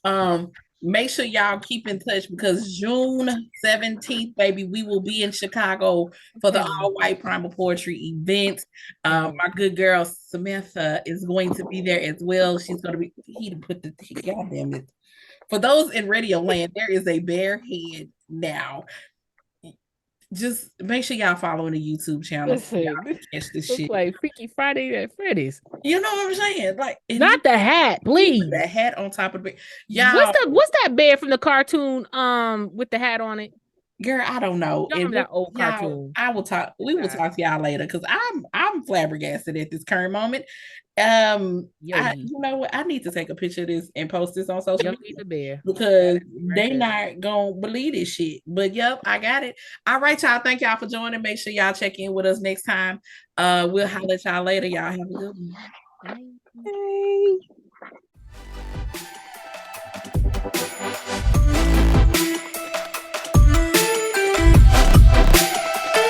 on. Make sure y'all keep in touch because June 17th, baby, we will be in Chicago for the all-white primal poetry event. My good girl Samantha is going to be there as well. She's going to be, he put the, goddamn it. For those in Radio Land, there is a bear head now. Just make sure y'all following the YouTube channel. Listen, y'all can catch this shit. Like Freaky Friday at Freddy's. You know what I'm saying? Like not the hat, please. The hat on top of the bed. Y'all, what's that bear from the cartoon with the hat on it? Girl, I don't know. Y'all remember that old cartoon? I will talk. We will talk to y'all later because I'm flabbergasted at this current moment. You know what? I need to take a picture of this and post this on social media the bear because they not gonna believe this shit. But yep, I got it. All right, y'all. Thank y'all for joining. Make sure y'all check in with us next time. We'll holler at y'all later. Y'all have a good one. Bye.